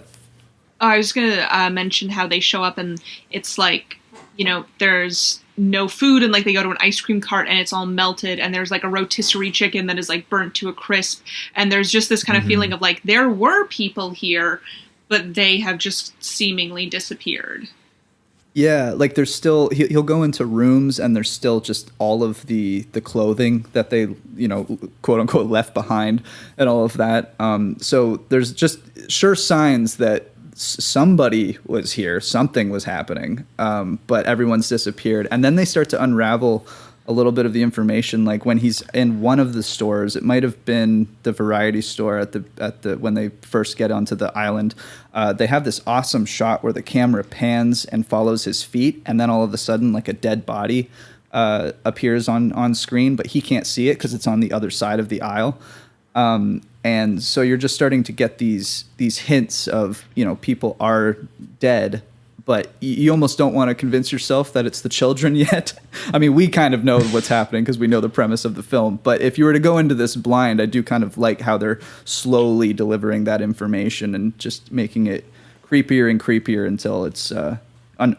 I was going to mention how they show up and it's like, you know, there's no food, and like they go to an ice cream cart and it's all melted, and there's like a rotisserie chicken that is like burnt to a crisp. And there's just this kind of feeling of like there were people here, but they have just seemingly disappeared. Yeah, like there's still, he'll go into rooms and there's still just all of the clothing that they, you know, quote unquote left behind and all of that. So there's just sure signs that somebody was here, something was happening, but everyone's disappeared. And then they start to unravel a little bit of the information, like when he's in one of the stores, it might have been the variety store at the when they first get onto the island. They have this awesome shot where the camera pans and follows his feet, and then all of a sudden like a dead body appears on screen, but he can't see it because it's on the other side of the aisle. And so you're just starting to get these hints of, you know, people are dead, but you almost don't want to convince yourself that it's the children yet. I mean, we kind of know what's happening because we know the premise of the film. But if you were to go into this blind, I do kind of like how they're slowly delivering that information and just making it creepier and creepier until it's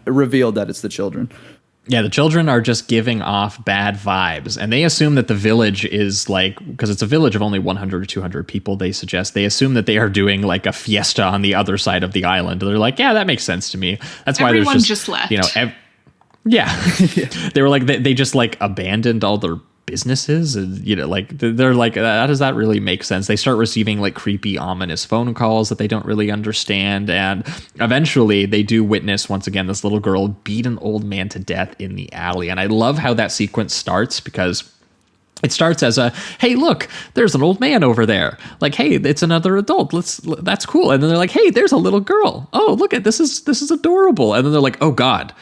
revealed that it's the children. Yeah, the children are just giving off bad vibes, and they assume that the village is like, because it's a village of only 100 or 200 people, they assume that they are doing like a fiesta on the other side of the island. They're like, yeah, that makes sense to me. That's why everyone there's just left. You know, they were like, they just like abandoned all their businesses, like they're like, how does that really make sense? They start receiving like creepy, ominous phone calls that they don't really understand, and eventually they do witness once again this little girl beat an old man to death in the alley. And I love how that sequence starts, because it starts as a, hey, look, there's an old man over there. Like, hey, it's another adult. That's cool. And then they're like, hey, there's a little girl. Oh, look at this is adorable. And then they're like, oh God,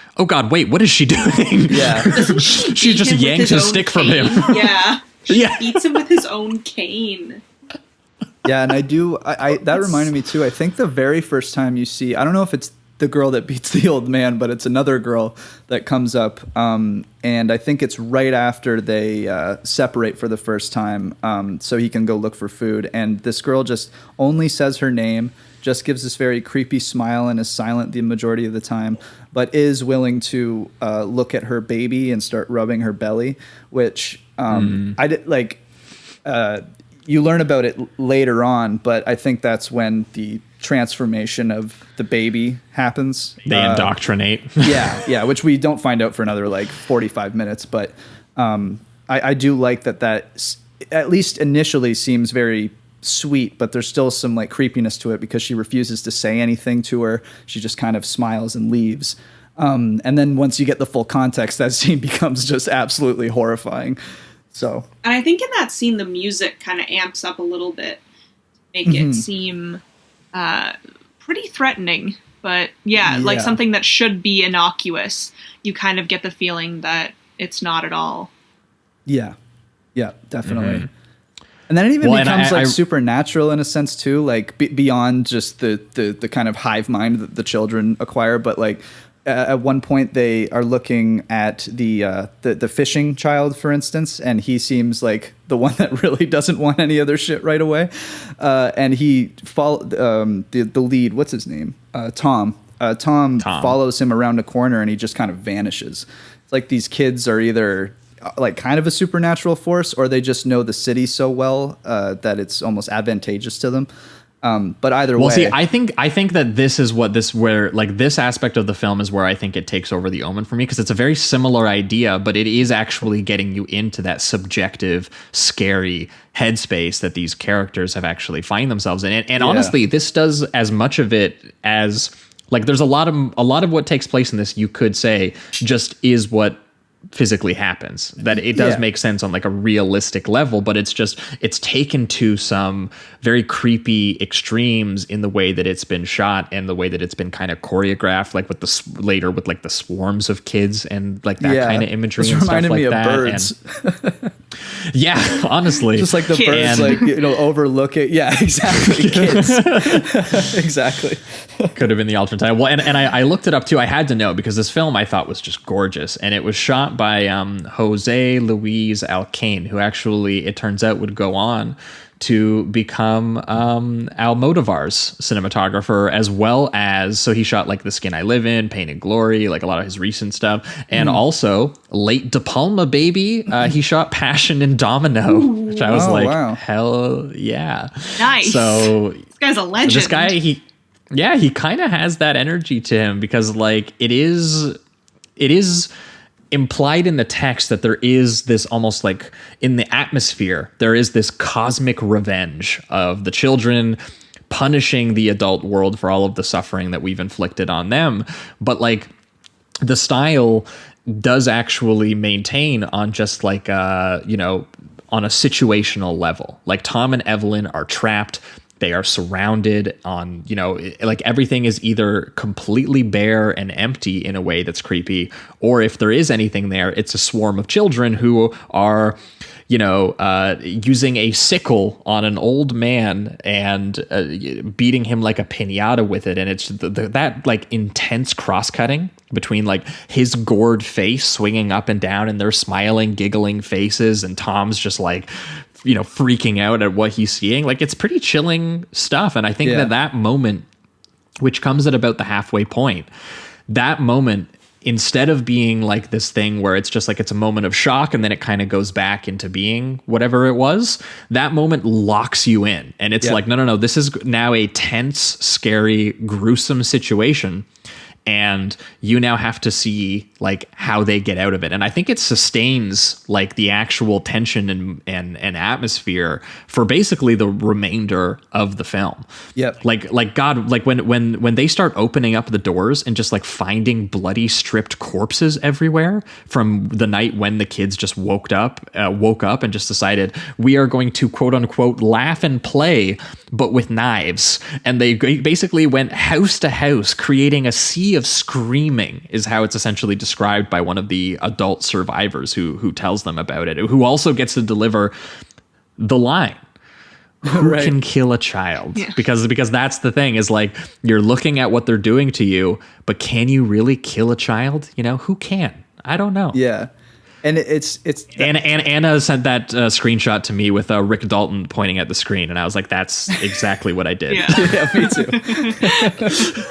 wait, what is she doing? Yeah. She just yanked his stick from him. Yeah. She Yeah. beats him with his own cane. Yeah, and that reminded me too. I think the very first time you see, I don't know if it's the girl that beats the old man, but it's another girl that comes up, and I think it's right after they separate for the first time, so he can go look for food. And this girl just only says her name, just gives this very creepy smile, and is silent the majority of the time, but is willing to look at her baby and start rubbing her belly, which I did like. You learn about it later on, but I think that's when the transformation of the baby happens. They indoctrinate. yeah, which we don't find out for another like 45 minutes. But I do like that at least initially seems very sweet, but there's still some like creepiness to it, because she refuses to say anything to her. She just kind of smiles and leaves. And then once you get the full context, that scene becomes just absolutely horrifying. So, and I think in that scene, the music kind of amps up a little bit, make it seem pretty threatening. But like something that should be innocuous, you kind of get the feeling that it's not at all. Yeah, definitely. And then it even becomes supernatural in a sense too, like beyond just the kind of hive mind that the children acquire, but like. At one point, they are looking at the fishing child, for instance, and he seems like the one that really doesn't want any other shit right away. And he the lead, what's his name? Tom. Tom follows him around a corner, and he just kind of vanishes. It's like these kids are either like kind of a supernatural force, or they just know the city so well that it's almost advantageous to them. But either way, see, I think that this aspect of the film is where I think it takes over the Omen for me, because it's a very similar idea, but it is actually getting you into that subjective, scary headspace that these characters have actually find themselves in. And honestly, this does as much of it as like there's a lot of what takes place in this, you could say, just is what physically happens, that it does make sense on like a realistic level, but it's taken to some very creepy extremes in the way that it's been shot and the way that it's been kind of choreographed, like with the swarms of kids and like that kind of imagery and stuff like that. Birds. And yeah, honestly, just like the birds, like overlook it. Yeah, exactly. Kids. Exactly. Could have been the alternate title. Well, and I looked it up too. I had to know, because this film I thought was just gorgeous, and it was shot by Jose Luis Alcaine, who actually, it turns out, would go on to become Almodovar's cinematographer, as well as, so he shot like The Skin I Live In, Pain and Glory, like a lot of his recent stuff, and also late De Palma baby, he shot Passion and Domino, which I was hell yeah, nice. So this guy's a legend. This guy, he kind of has that energy to him, because like it is implied in the text that there is this almost like in the atmosphere, there is this cosmic revenge of the children punishing the adult world for all of the suffering that we've inflicted on them. But like the style does actually maintain on just like, on a situational level. Like Tom and Evelyn are trapped. They are surrounded on, like everything is either completely bare and empty in a way that's creepy, or if there is anything there, it's a swarm of children who are, using a sickle on an old man and beating him like a piñata with it. And it's that like intense cross-cutting between like his gored face swinging up and down and their smiling, giggling faces, and Tom's just like, freaking out at what he's seeing. Like, it's pretty chilling stuff. And I think that moment, which comes at about the halfway point, that moment, instead of being like this thing where it's just like it's a moment of shock and then it kind of goes back into being whatever it was, that moment locks you in. And it's like, no, this is now a tense, scary, gruesome situation. and you now have to see like how they get out of it. And I think it sustains like the actual tension and atmosphere for basically the remainder of the film. Yep. Like God, like when they start opening up the doors and just like finding bloody stripped corpses everywhere from the night when the kids just woke up and just decided we are going to quote unquote laugh and play, but with knives. And they basically went house to house, creating a sea of screaming, is how it's essentially described by one of the adult survivors who tells them about it, who also gets to deliver the line. Who Right. can kill a child? Yeah. Because that's the thing, is like you're looking at what they're doing to you, but can you really kill a child? You know, who can? I don't know. Yeah. And it's Anna sent that screenshot to me with Rick Dalton pointing at the screen, and I was like, "That's exactly what I did." Yeah. yeah, me too.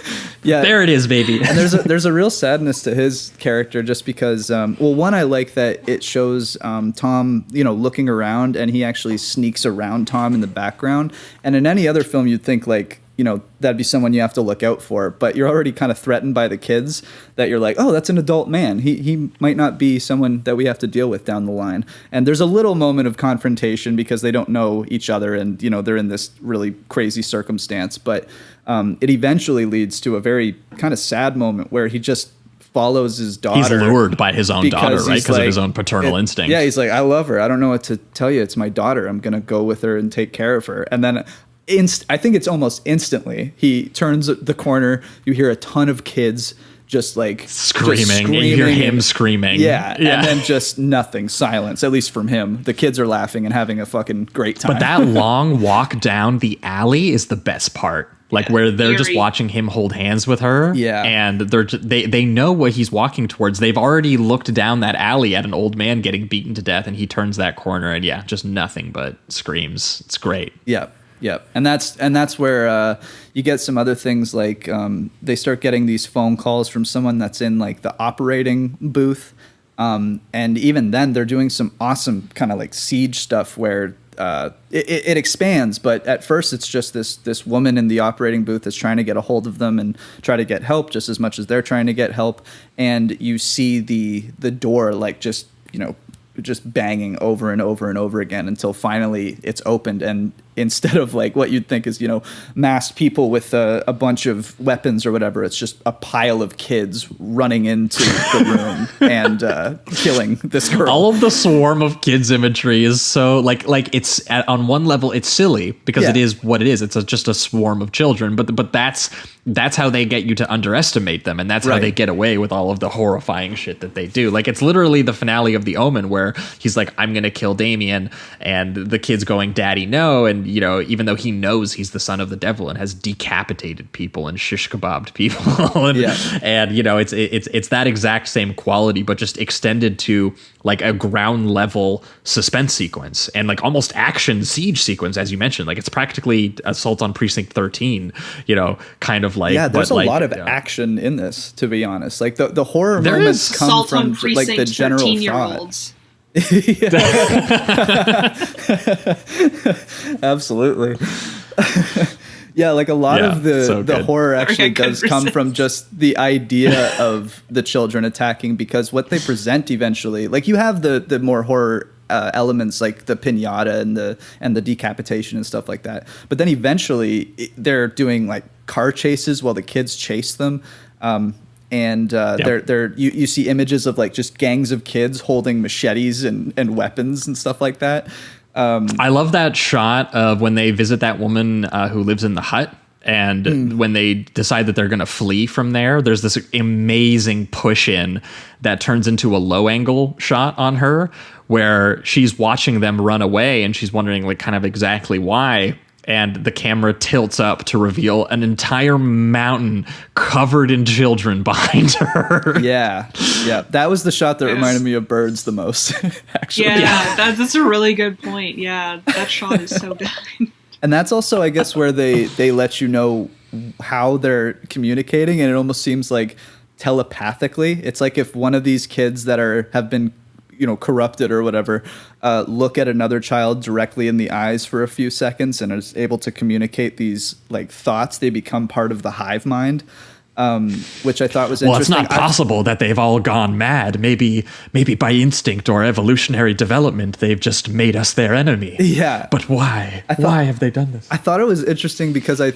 Yeah, There it is, baby. and there's a real sadness to his character just because one, I like that it shows Tom, you know, looking around, and he actually sneaks around Tom in the background. And in any other film you'd think like, you know, that'd be someone you have to look out for, but you're already kind of threatened by the kids that you're like, oh, that's an adult man. He might not be someone that we have to deal with down the line. And there's a little moment of confrontation because they don't know each other, and you know, they're in this really crazy circumstance, but it eventually leads to a very kind of sad moment where he just follows his daughter. He's lured by his own daughter, right? he's Because of like- his own paternal instinct. Yeah, he's like, I love her. I don't know what to tell you. It's my daughter. I'm going to go with her and take care of her. And then I think it's almost instantly he turns the corner. You hear a ton of kids just like Screaming. You hear him screaming. Yeah, Yeah. and then just nothing, silence, at least from him. The kids are laughing and having a fucking great time. But that long walk down the alley is the best part. Like where they're just Very. watching him hold hands with her. Yeah. And they know what he's walking towards. They've already looked down that alley at an old man getting beaten to death, and he turns that corner, and yeah, just nothing but screams. It's great. Yep. And that's where you get some other things like they start getting these phone calls from someone that's in like the operating booth. And even then they're doing some awesome kind of like siege stuff where it expands. But at first it's just this woman in the operating booth that's trying to get a hold of them and try to get help just as much as they're trying to get help. And you see the door like just, you know, just banging over and over and over again until finally it's opened, and instead of like what you'd think is, you know, masked people with a bunch of weapons or whatever, it's just a pile of kids running into the room and killing this girl. All of the swarm of kids imagery is so like it's on one level it's silly because Yeah. it is what it is. It's just a swarm of children, but that's how they get you to underestimate them, and that's how Right. they get away with all of the horrifying shit that they do. Like it's literally the finale of The Omen where he's like, I'm gonna kill Damien, and the kid's going, Daddy, no. And you know, even though he knows he's the son of the devil and has decapitated people and shish kebabbed people, and, Yeah. and you know, it's that exact same quality, but just extended to like a ground level suspense sequence and like almost action siege sequence, as you mentioned. Like it's practically Assault on Precinct 13, you know, kind of like. Yeah, there's but a like, lot of action in this, to be honest. Like the horror There moments is come Assault from on like Precinct the general 13-year-olds. Absolutely. Yeah, like a lot Yeah, of the so good. horror actually Good does come from just the idea of the children attacking, because what they present eventually, like you have the more horror elements like the pinata and the decapitation and stuff like that, but then eventually they're doing like car chases while the kids chase them. You see images of like just gangs of kids holding machetes and weapons and stuff like that. I love that shot of when they visit that woman who lives in the hut. And when they decide that they're going to flee from there, there's this amazing push in that turns into a low angle shot on her where she's watching them run away and she's wondering like kind of exactly why. And the camera tilts up to reveal an entire mountain covered in children behind her. Yeah. That was the shot that Yes. reminded me of Birds the most, actually. Yeah, that's a really good point. Yeah, that shot is so good. And that's also, I guess, where they let you know how they're communicating, and it almost seems like telepathically. It's like if one of these kids that have been, you know, corrupted or whatever, look at another child directly in the eyes for a few seconds and is able to communicate these like thoughts, they become part of the hive mind. which I thought was Well, interesting. it's not possible that they've all gone mad. Maybe by instinct or evolutionary development, they've just made us their enemy. Yeah. But why? Why have they done this? I thought it was interesting because I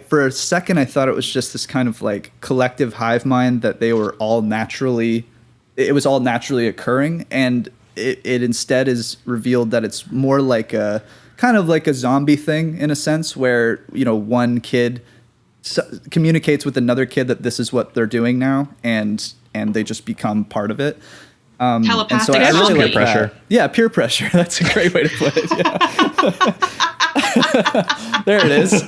for a second I thought it was just this kind of like collective hive mind that they were all naturally, it was all naturally occurring, and it instead is revealed that it's more like a kind of like a zombie thing in a sense, where one kid communicates with another kid that this is what they're doing now, and they just become part of it. Telepathic. And so I really peer like pressure. that. Yeah, peer pressure. That's a great way to put it. Yeah. There it is.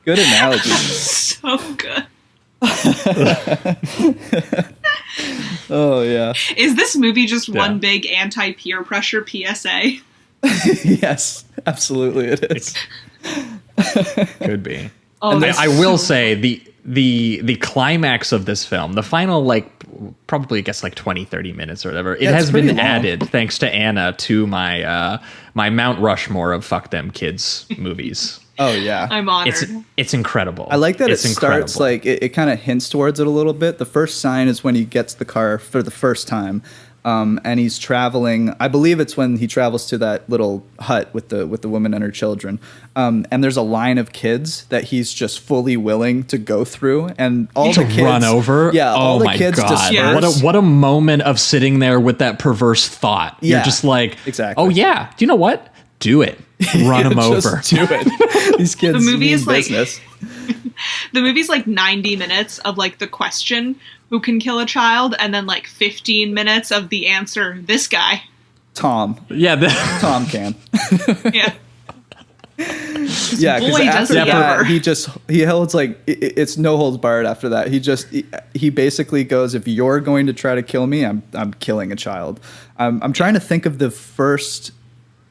Good analogy. So good. Oh yeah. Is this movie just one big anti-peer pressure PSA? Yes, absolutely it is. Could be. Oh, I will say the climax of this film, the final probably I guess 20, 30 minutes or whatever, it has been added thanks to Anna to my my Mount Rushmore of fuck them kids movies. Oh yeah. I'm honored. It's incredible. I like that it's it starts it kind of hints towards it a little bit. The first sign is when he gets the car for the first time. And he's traveling. I believe it's when he travels to that little hut with the woman and her children. And there's a line of kids that he's just fully willing to go through, and all the kids run over. Yeah, all the my kids God. disperse. What a moment of sitting there with that perverse thought. Yeah, You're just like, exactly. Oh yeah. Do you know what? Do it. Run them over. Just do it. These kids. The movie mean is like business. the movie's 90 minutes of the question, who can kill a child, and then 15 minutes of the answer, this guy. Tom. Yeah. Tom can. Yeah. Yeah, because Boy, after does he that, ever. he holds it's no holds barred. After that, he basically goes, if you're going to try to kill me, I'm killing a child. I'm trying to think of the first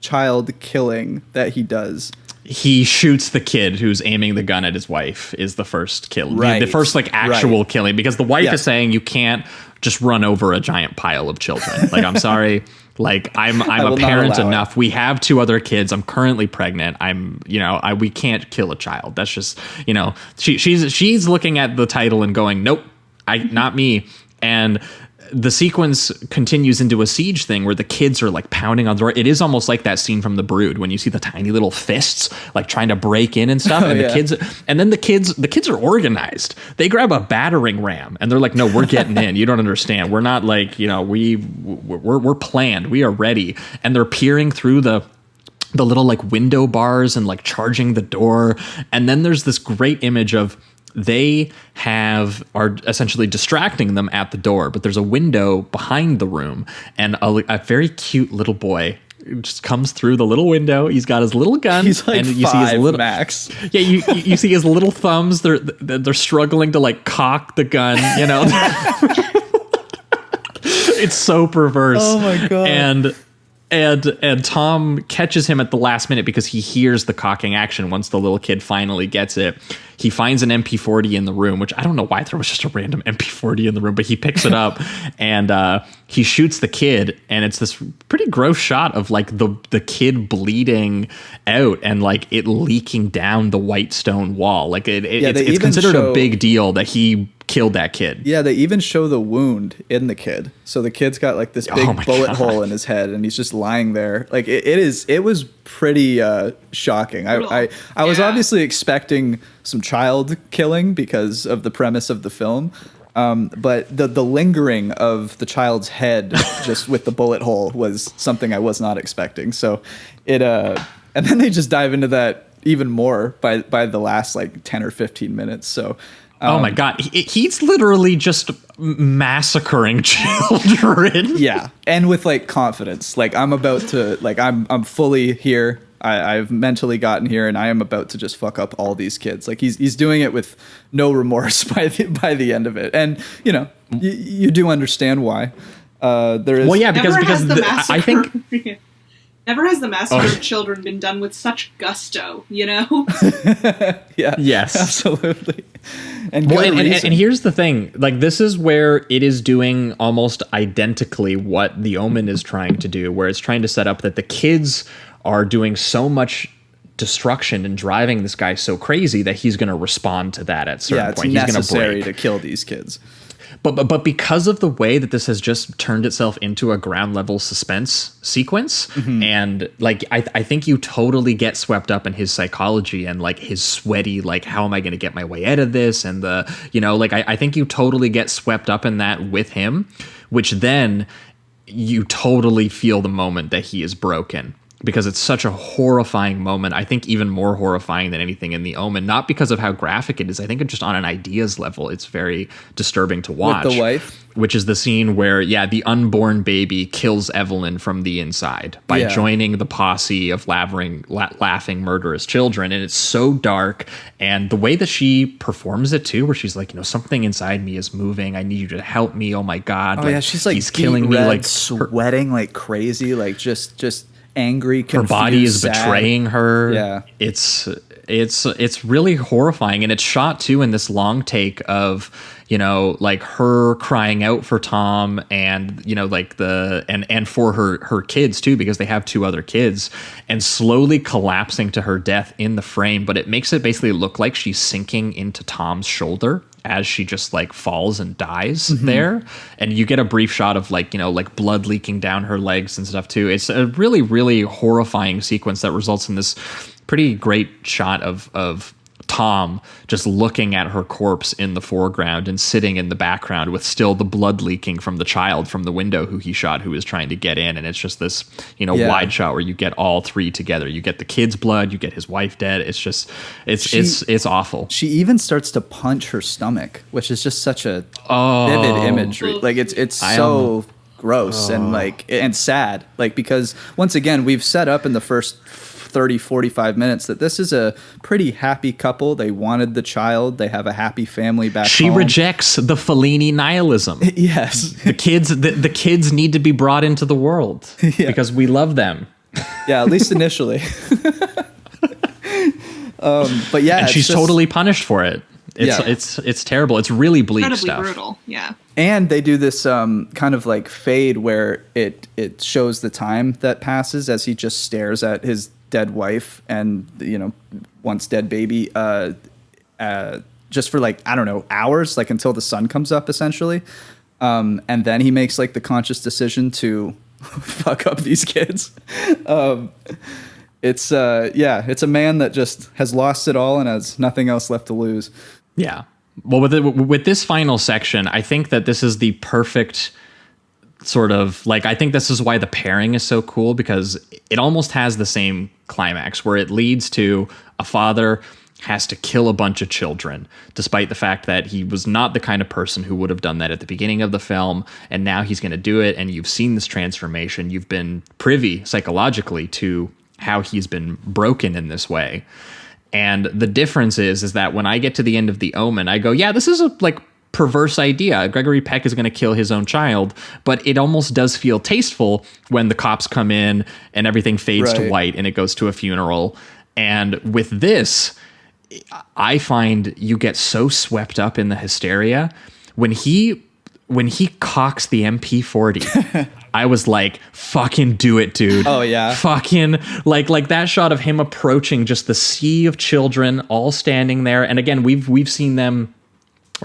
child killing that he does. He shoots the kid who's aiming the gun at his wife is the first kill. Right. The first actual killing, because the wife Yeah. is saying you can't just run over a giant pile of children. I'm sorry. I'm a parent enough. We have 2 other kids. I'm currently pregnant. We can't kill a child. That's just, she's looking at the title and going, nope, not me. And the sequence continues into a siege thing where the kids are pounding on the door. It is almost like that scene from The Brood when you see the tiny little fists trying to break in and stuff. And yeah. the kids are organized. They grab a battering ram and they're like, no, we're getting in. You don't understand. We're not we're planned. We are ready. And they're peering through the little window bars and charging the door. And then there's this great image of they are essentially distracting them at the door, but there's a window behind the room, and a very cute little boy just comes through the little window. He's got his little gun. He's and you see his little max. Yeah, you see his little thumbs. They're struggling to cock the gun. It's so perverse. Oh my God. And Tom catches him at the last minute because he hears the cocking action. Once the little kid finally gets it, he finds an MP40 in the room, which I don't know why there was just a random MP40 in the room, but he picks it up and he shoots the kid. And it's this pretty gross shot of the kid bleeding out and it leaking down the white stone wall. It's considered a big deal that he killed that kid. Yeah, they even show the wound in the kid. So the kid's got this big bullet hole in his head, and he's just lying there. It was pretty shocking. I was obviously expecting some child killing because of the premise of the film. But the lingering of the child's head just with the bullet hole was something I was not expecting. So and then they just dive into that even more by the last 10 or 15 minutes. So oh my God. He's literally just massacring children. Yeah. And with confidence, I'm about to, I'm fully here. I've mentally gotten here and I am about to just fuck up all these kids. He's doing it with no remorse by the end of it. And, you do understand why. There is. Well, yeah, because I think. Never has the massacre of children been done with such gusto, Yeah. Yes. Absolutely. And here's the thing. This is where it is doing almost identically what the Omen is trying to do, where it's trying to set up that the kids are doing so much destruction and driving this guy so crazy that he's going to respond to that at certain point. It's He's necessary to to kill these kids. But because of the way that this has just turned itself into a ground level suspense sequence, and like I think you totally get swept up in his psychology and like his sweaty, like, how am I going to get my way out of this? And the, you know, like I think you totally get swept up in that with him, which then you totally feel the moment that he is broken. Because it's such a horrifying moment. I think even more horrifying than anything in The Omen. Not because of how graphic it is. I think it's just on an ideas level, it's very disturbing to watch. With the wife? Which is the scene where, the unborn baby kills Evelyn from the inside by joining the posse of laughing murderous children. And it's so dark. And the way that she performs it too, where she's like, something inside me is moving. I need you to help me. Oh my God. Oh, yeah. She's like, he's killing me. Like sweating like crazy. Like just angry, confused, her body is sad. betraying her. Yeah, it's really horrifying, and it's shot too in this long take of like her crying out for Tom, and like and for her kids too, because they have 2 other kids, and slowly collapsing to her death in the frame. But it makes it basically look like she's sinking into Tom's shoulder as she just like falls and dies there. And you get a brief shot of like blood leaking down her legs and stuff too. It's a really, really horrifying sequence that results in this pretty great shot of Tom just looking at her corpse in the foreground and sitting in the background with still the blood leaking from the child from the window who he shot, who was trying to get in. And it's just this, wide shot where you get all 3 together. You get the kid's blood, you get his wife dead. It's just, it's awful. She even starts to punch her stomach, which is just such a vivid imagery. Like it's so gross and like, and sad. Like, because once again, we've set up in the first 30-45 minutes that this is a pretty happy couple. They wanted the child. They have a happy family back home. She rejects the Fellini nihilism. Yes. The kids need to be brought into the world because we love them. Yeah, at least initially. But yeah, and she's totally punished for it. It's terrible. It's really bleak incredibly stuff. Brutal. Yeah. And they do this kind of like fade where it shows the time that passes as he just stares at his dead wife and once dead baby just for like, I don't know, hours, like until the sun comes up essentially. And then he makes like the conscious decision to fuck up these kids. It's a man that just has lost it all and has nothing else left to lose. Yeah. Well, with this final section, I think that this is the perfect sort of like, I think this is why the pairing is so cool, because it almost has the same climax where it leads to a father has to kill a bunch of children, despite the fact that he was not the kind of person who would have done that at the beginning of the film. And now he's going to do it. And you've seen this transformation. You've been privy psychologically to how he's been broken in this way. And the difference is that when I get to the end of The Omen, I go, yeah, this is a like perverse idea. Gregory Peck is going to kill his own child, but it almost does feel tasteful when the cops come in and everything fades to white and it goes to a funeral. And with this, I find you get so swept up in the hysteria when he cocks the MP40. I was like, fucking do it, dude. Oh yeah. Fucking like that shot of him approaching just the sea of children all standing there. And again, we've seen them,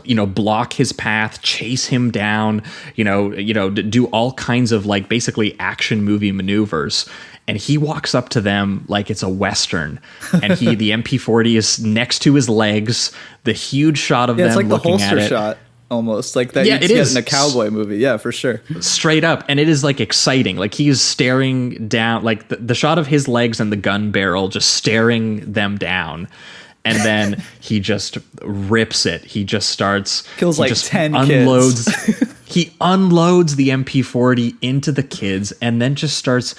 block his path, chase him down, do all kinds of like basically action movie maneuvers. And he walks up to them like it's a Western, and the MP40 is next to his legs. The huge shot of them it's like looking the holster at it. shot. Almost like that you'd get in a cowboy movie. Yeah, for sure. Straight up. And it is like exciting. Like he's staring down, like the shot of his legs and the gun barrel just staring them down. And then he just rips it. He just starts... Kills like 10 unloads, kids. He unloads the MP40 into the kids and then just starts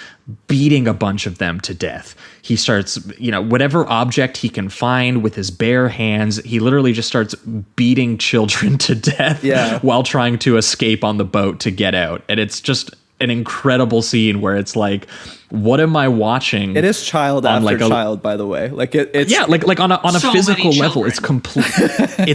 beating a bunch of them to death. He starts, whatever object he can find with his bare hands, he literally just starts beating children to death while trying to escape on the boat to get out. And it's just an incredible scene where it's like, what am I watching? It is child after child, by the way. Like it's like on a so physical level, it's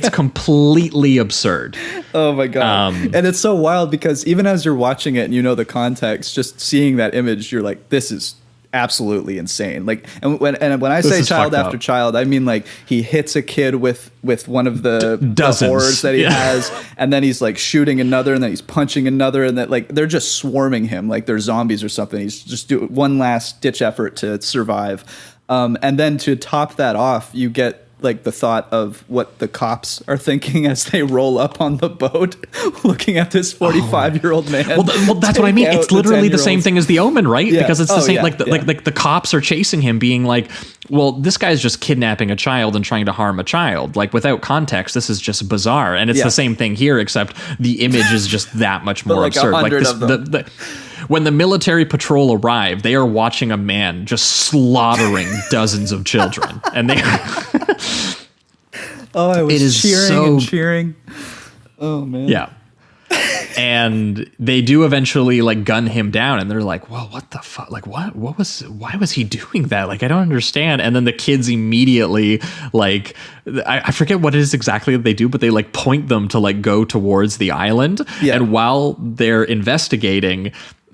completely absurd. Oh my god! And it's so wild because even as you're watching it and the context, just seeing that image, you're like, this is absolutely insane. Like, and when I say is child fucked after up. child, I mean like he hits a kid with one of the Dozens. horrors that he Yeah. has, and then he's like shooting another, and then he's punching another, and that like they're just swarming him like they're zombies or something. He's just doing one last ditch effort to survive, and then to top that off, you get like the thought of what the cops are thinking as they roll up on the boat, looking at this 45-year-old man. Well, that's what I mean. take It's out literally the 10-year-olds. same thing as the Omen, right? Yeah. Because it's the Oh, same. yeah, Like, yeah. like the cops are chasing him, being like, "Well, this guy's just kidnapping a child and trying to harm a child. Like, without context, this is just bizarre." And it's Yeah. the same thing here, except the image is just that much more like absurd. 100 Like of them. when the military patrol arrive, they are watching a man just slaughtering dozens of children, and they. Oh, I was It is cheering so- and cheering. Oh man. Yeah. And they do eventually like gun him down, and they're like, "Well, what the fuck? Like, why was he doing that? Like, I don't understand." And then the kids immediately like, I forget what it is exactly that they do, but they like point them to like go towards the island. Yeah. And while they're investigating,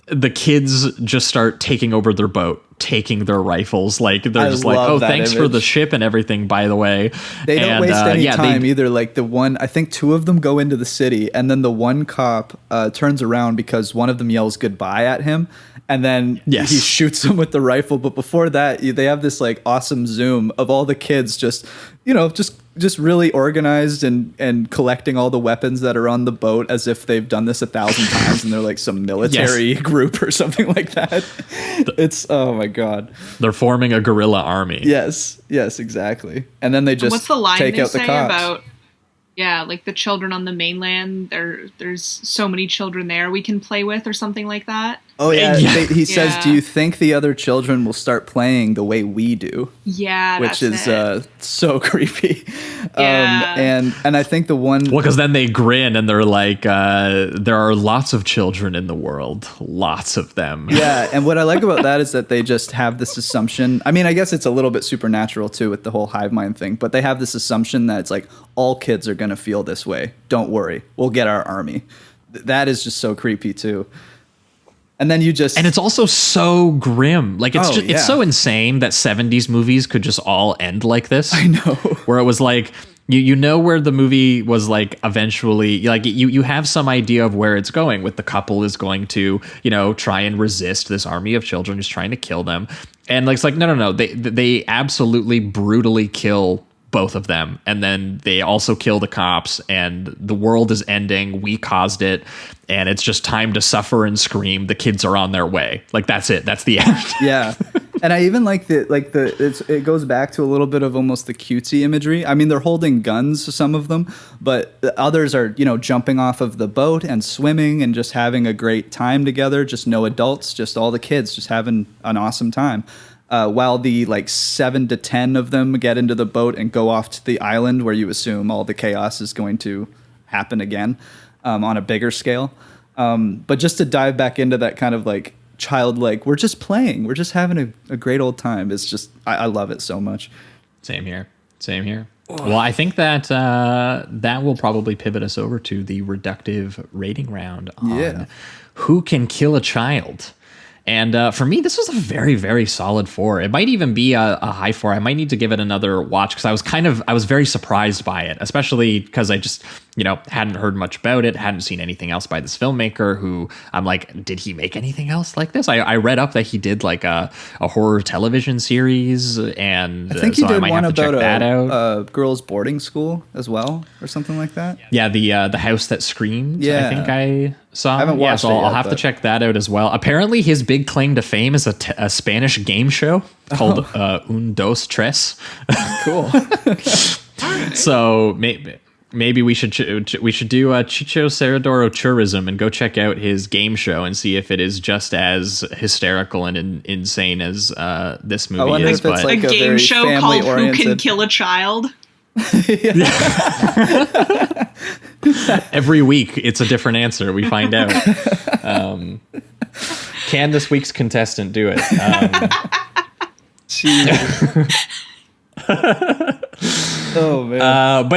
the kids just start taking over their boat, taking their rifles. Like they're I just like, love "Oh, that thanks for image. the ship and everything, by the way." They don't And, waste any yeah, time either. Like the one, I think two of them go into the city, and then the one cop turns around because one of them yells goodbye at him, and then Yes. he shoots him with the rifle. But before that, they have this like awesome zoom of all the kids just, just really organized and collecting all the weapons that are on the boat as if they've done this 1,000 times, and they're like some military group or something like that. It's, oh my God. They're forming a guerrilla army. Yes, exactly. And then they just What's the line take they out the say cops. about? Yeah, like the children on the mainland. There's so many children there we can play with, or something like that. Oh yeah, Yeah. he says, Yeah. "Do you think the other children will start playing the way we do?" Yeah, Which that's is it. so creepy. Yeah. And I think the one, Well, because then they grin and they're like, there are lots of children in the world, lots of them. yeah, and what I like about that is that they just have this assumption. I mean, I guess it's a little bit supernatural too with the whole hive mind thing, but they have this assumption that it's like all kids are going to feel this way. Don't worry, we'll get our army. That is just so creepy too. And then you just And it's also so grim. Like it's Oh, just, yeah. it's so insane that 70s movies could just all end like this. I know. Where it was like you know where the movie was like eventually like you have some idea of where it's going with the couple is going to, try and resist this army of children who's trying to kill them. And like it's like no. They absolutely brutally kill both of them, and then they also kill the cops, and the world is ending. We caused it, and it's just time to suffer and scream. The kids are on their way. Like that's it. That's the end. Yeah. And I even like it goes back to a little bit of almost the cutesy imagery. I mean, they're holding guns, some of them, but the others are, jumping off of the boat and swimming and just having a great time together. Just no adults, just all the kids just having an awesome time. While the like 7 to 10 of them get into the boat and go off to the island where you assume all the chaos is going to happen again on a bigger scale. But just to dive back into that kind of like childlike, we're just playing, we're just having a great old time. It's just, I love it so much. Same here. Well, I think that that will probably pivot us over to the reductive rating round on who can kill a child. And for me, this was a very, very solid 4. It might even be a high 4. I might need to give it another watch because I was very surprised by it, especially because I just, hadn't heard much about it, hadn't seen anything else by this filmmaker who I'm like, did he make anything else like this? I read up that he did like a horror television series, and I think he so I did might one have to check about that out. a girls' boarding school as well, or something like that. Yeah, the house that screamed. Yeah. I think I saw. I haven't watched so it I'll yet, have to but- check that out as well. Apparently, his big claim to fame is a Spanish game show called Un Dos Tres. Cool. So maybe we should do Chicho Ceradoro tourism and go check out his game show and see if it is just as hysterical and insane as this movie wonder is. if it's A like a game very show called Who Can family-oriented- Kill a Child? Every week, it's a different answer. We find out. Can this week's contestant do it? Oh man.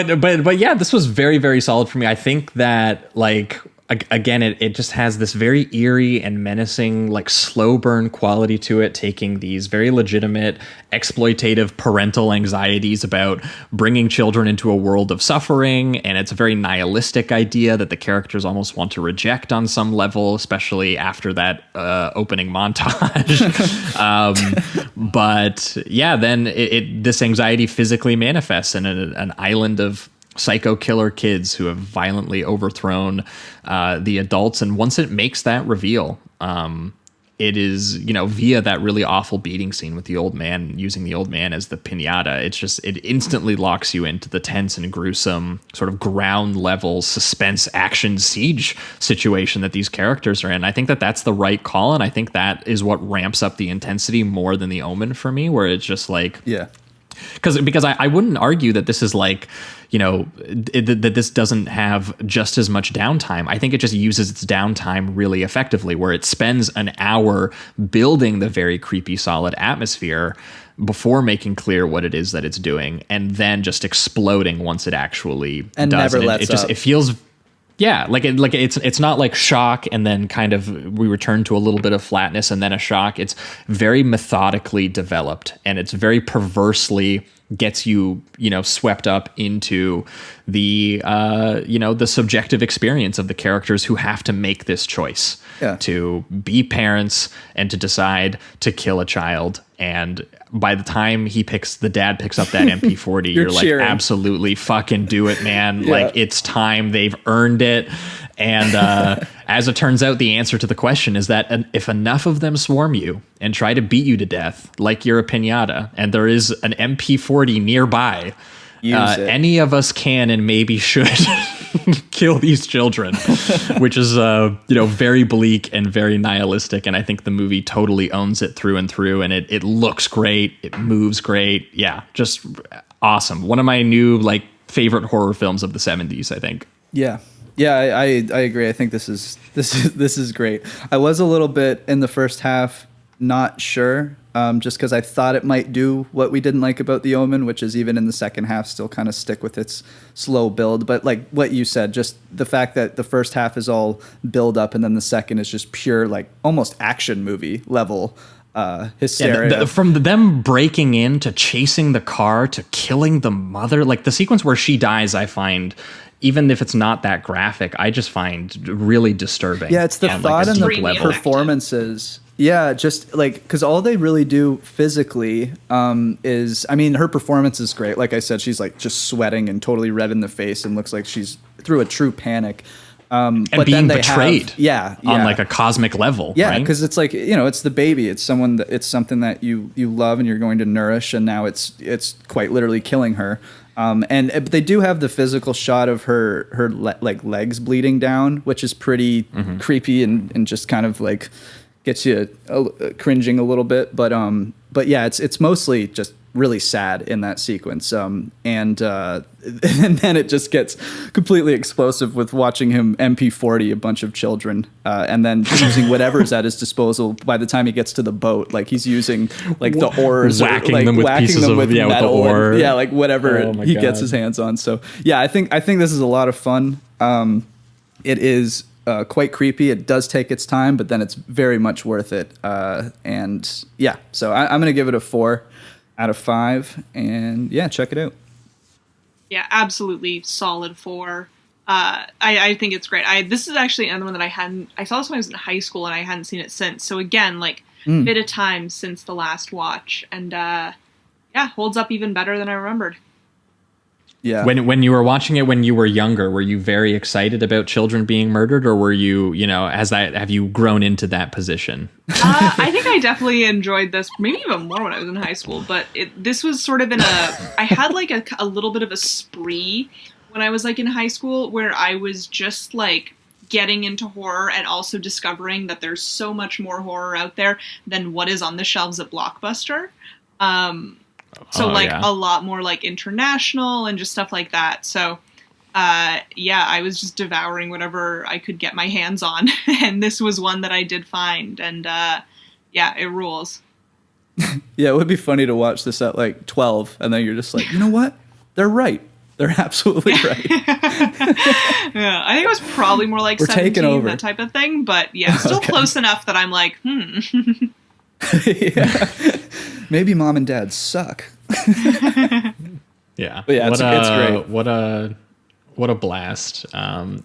But yeah, this was very, very solid for me. I think that like again, it just has this very eerie and menacing, like slow burn quality to it, taking these very legitimate exploitative parental anxieties about bringing children into a world of suffering. And it's a very nihilistic idea that the characters almost want to reject on some level, especially after that opening montage. But yeah, then this anxiety physically manifests in an island of psycho killer kids who have violently overthrown the adults. And once it makes that reveal, it is, via that really awful beating scene with the old man, using the old man as the piñata, it instantly locks you into the tense and gruesome sort of ground level suspense action siege situation that these characters are in. I think that that's the right call. And I think that is what ramps up the intensity more than the Omen for me, where it's just like, yeah. Because I wouldn't argue that this is like, that this doesn't have just as much downtime. I think it just uses its downtime really effectively, where it spends an hour building the very creepy, solid atmosphere before making clear what it is that it's doing, and then just exploding once it actually and does. Never lets up. It feels. Yeah, it's not like shock and then kind of we return to a little bit of flatness and then a shock. It's very methodically developed, and it's very perversely gets you, swept up into the the subjective experience of the characters who have to make this choice to be parents and to decide to kill a child. And by the time the dad picks up that MP40, you're like, cheering. Absolutely fucking do it, man. Yeah. Like, it's time. They've earned it. And as it turns out, the answer to the question is that if enough of them swarm you and try to beat you to death, like you're a piñata, and there is an MP40 nearby, any of us can and maybe should kill these children, which is very bleak and very nihilistic. And I think the movie totally owns it through and through. And it looks great. It moves great. Yeah, just awesome. One of my new favorite horror films of the 70s, I think. Yeah. Yeah, I agree. I think this is great. I was a little bit in the first half not sure, just because I thought it might do what we didn't like about The Omen, which is even in the second half still kind of stick with its slow build. But like what you said, just the fact that the first half is all build up and then the second is just pure almost action movie level hysteria. Yeah, from them breaking in to chasing the car to killing the mother, the sequence where she dies, I find, even if it's not that graphic, I just find really disturbing. Yeah, it's the thought and the performances. Yeah, just because all they really do physically is, her performance is great. Like I said, she's just sweating and totally red in the face and looks like she's through a true panic. And but being then they betrayed, on a cosmic level. Yeah, because it's it's the baby. It's it's something that you love and you're going to nourish, and now it's quite literally killing her. But they do have the physical shot of her legs bleeding down, which is pretty creepy and just kind of gets you cringing a little bit. But yeah, it's mostly just really sad in that sequence. And then it just gets completely explosive with watching him MP40 a bunch of children, and then using whatever's at his disposal. By the time he gets to the boat, he's using the oars, whacking them with pieces of metal, with the oar. And, whatever he gets his hands on. So yeah, I think this is a lot of fun. It is quite creepy. It does take its time, but then it's very much worth it. And yeah, so I'm gonna give it a 4 out of 5, and yeah, check it out. Yeah, absolutely solid 4. I think it's great. This is actually another one that I saw this when I was in high school and I hadn't seen it since. So again, bit of time since the last watch, and holds up even better than I remembered. Yeah. When you were watching it when you were younger, were you very excited about children being murdered, or were you, have you grown into that position? I think I definitely enjoyed this, maybe even more when I was in high school, but this was sort of I had a little bit of a spree when I was in high school, where I was just getting into horror and also discovering that there's so much more horror out there than what is on the shelves at Blockbuster. So a lot more international and just stuff like that. So I was just devouring whatever I could get my hands on. And this was one that I did find. And it rules. Yeah, it would be funny to watch this at 12. And then you're just you know what? They're right. They're absolutely right. Yeah, I think it was probably more like We're taking 17, over. that type of thing. But yeah, still Okay. close enough that I'm like, Yeah. Maybe mom and dad suck. Yeah. But yeah, it's great. What a blast.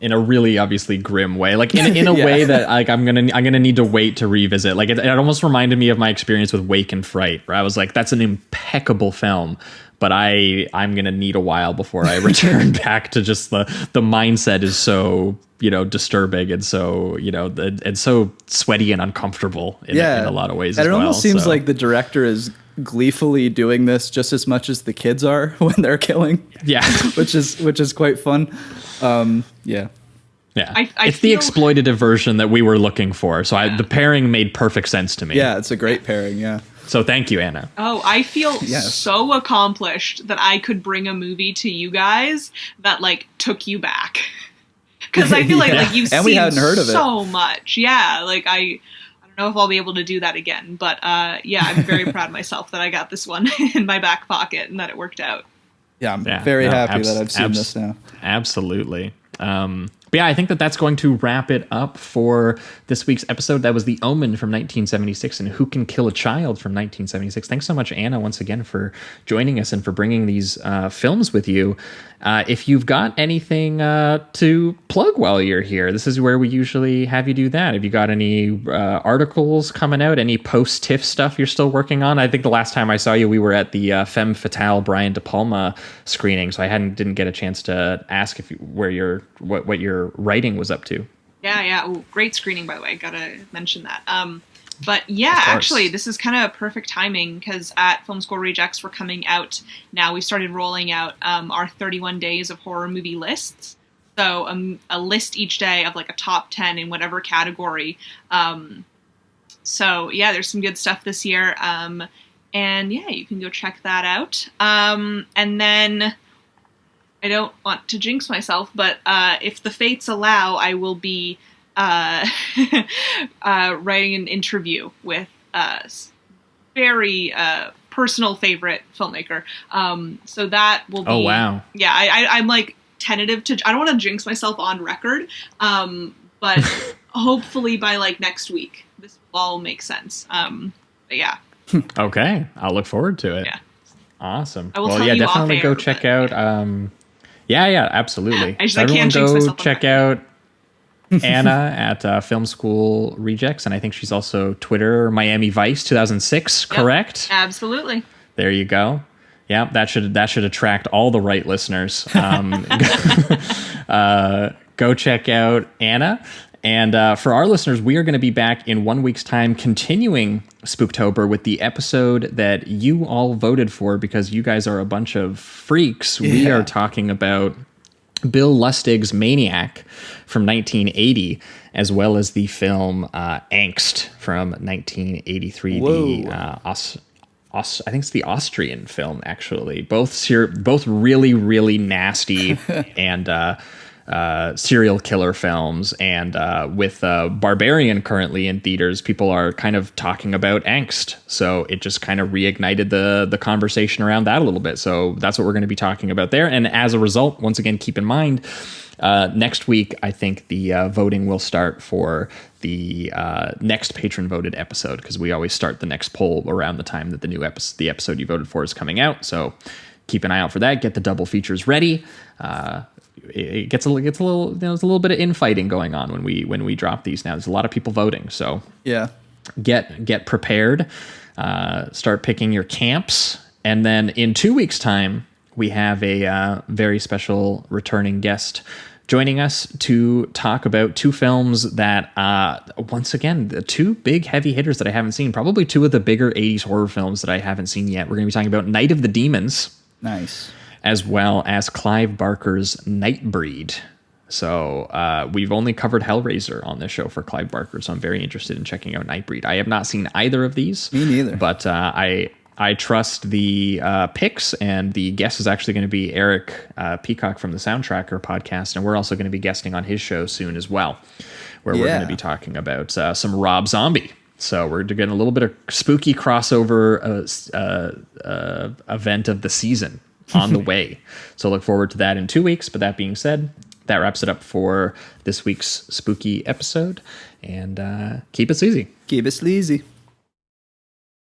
In a really obviously grim way. Like in a Yeah. way that like I'm gonna need to wait to revisit. Like it almost reminded me of my experience with Wake and Fright, where I was like, that's an impeccable film. But I'm gonna need a while before I return back to just the mindset is so, disturbing and so, and so sweaty and uncomfortable in a lot of ways. And as it well. almost seems So, like the director is gleefully doing this just as much as the kids are when they're killing. yeah. which is quite fun. Yeah. Yeah, I it's the feel- exploitative version that we were looking for. So the pairing made perfect sense to me. Yeah, it's a great pairing, yeah. So thank you, Anna. oh, I feel Yes. so accomplished that I could bring a movie to you guys that like took you back. Because I feel like Yeah. like you've And seen we hadn't heard of it. so much. Yeah, like I don't know if I'll be able to do that again, but yeah, I'm very proud of myself that I got this one in my back pocket and that it worked out. Yeah, I'm very happy that I've seen this now. Absolutely. But yeah, I think that's going to wrap it up for this week's episode. That was The Omen from 1976 and Who Can Kill a Child from 1976. Thanks so much, Anna, once again for joining us and for bringing these films with you. If you've got anything to plug while you're here, this is where we usually have you do that. Have you got any articles coming out, any post-TIFF stuff you're still working on? I think the last time I saw you, we were at the Femme Fatale Brian De Palma screening, so I didn't get a chance to ask what your writing was up to. Yeah. Ooh, great screening, by the way. Gotta mention that. But yeah, actually, this is kind of perfect timing because at Film School Rejects, we're coming out now. We started rolling out our 31 days of horror movie lists. So a list each day of like a top 10 in whatever category. So yeah, there's some good stuff this year. And yeah, you can go check that out. And then I don't want to jinx myself, but if the fates allow, I will be writing an interview with a very personal favorite filmmaker. So that will be... Oh, wow. Yeah, I'm like tentative to... I don't want to jinx myself on record, but hopefully by like next week, this will all make sense. But yeah. Okay, I'll look forward to it. Yeah. Awesome. I will Well, tell yeah, you definitely off go air, check but, out. Yeah, absolutely. I So can't everyone jinx go myself on check that. out Anna at Film School Rejects, and I think she's also Twitter Miami Vice 2006. Correct? Absolutely. There you go. Yeah, that should attract all the right listeners. Go check out Anna. And for our listeners, we are going to be back in 1 week's time, continuing Spooktober with the episode that you all voted for because you guys are a bunch of freaks. Yeah. We are talking about Bill Lustig's Maniac from 1980, as well as the film Angst from 1983. Whoa. I think it's the Austrian film, actually. Both really, really nasty and serial killer films, and with Barbarian currently in theaters, people are kind of talking about Angst, so it just kind of reignited the conversation around that a little bit. So that's what we're going to be talking about there, and as a result, once again, keep in mind next week I think the voting will start for the next patron voted episode, because we always start the next poll around the time that the episode you voted for is coming out. So keep an eye out for that. Get the double features ready. It gets a little there's a little bit of infighting going on when we drop these now. There's a lot of people voting, so yeah, get prepared. Start picking your camps, and then in 2 weeks' time we have a very special returning guest joining us to talk about two films that once again, the two big heavy hitters that I haven't seen, probably two of the bigger 80s horror films that I haven't seen yet. We're going to be talking about Night of the Demons. Nice. As well as Clive Barker's Nightbreed. So we've only covered Hellraiser on this show for Clive Barker, so I'm very interested in checking out Nightbreed. I have not seen either of these. Me neither. But I trust the picks, and the guest is actually going to be Eric Peacock from the Soundtracker podcast, and we're also going to be guesting on his show soon as well, where we're going to be talking about some Rob Zombie. So we're getting a little bit of spooky crossover event of the season on the way. So look forward to that in 2 weeks. But that being said, that wraps it up for this week's spooky episode. And keep it sleazy. Keep it sleazy.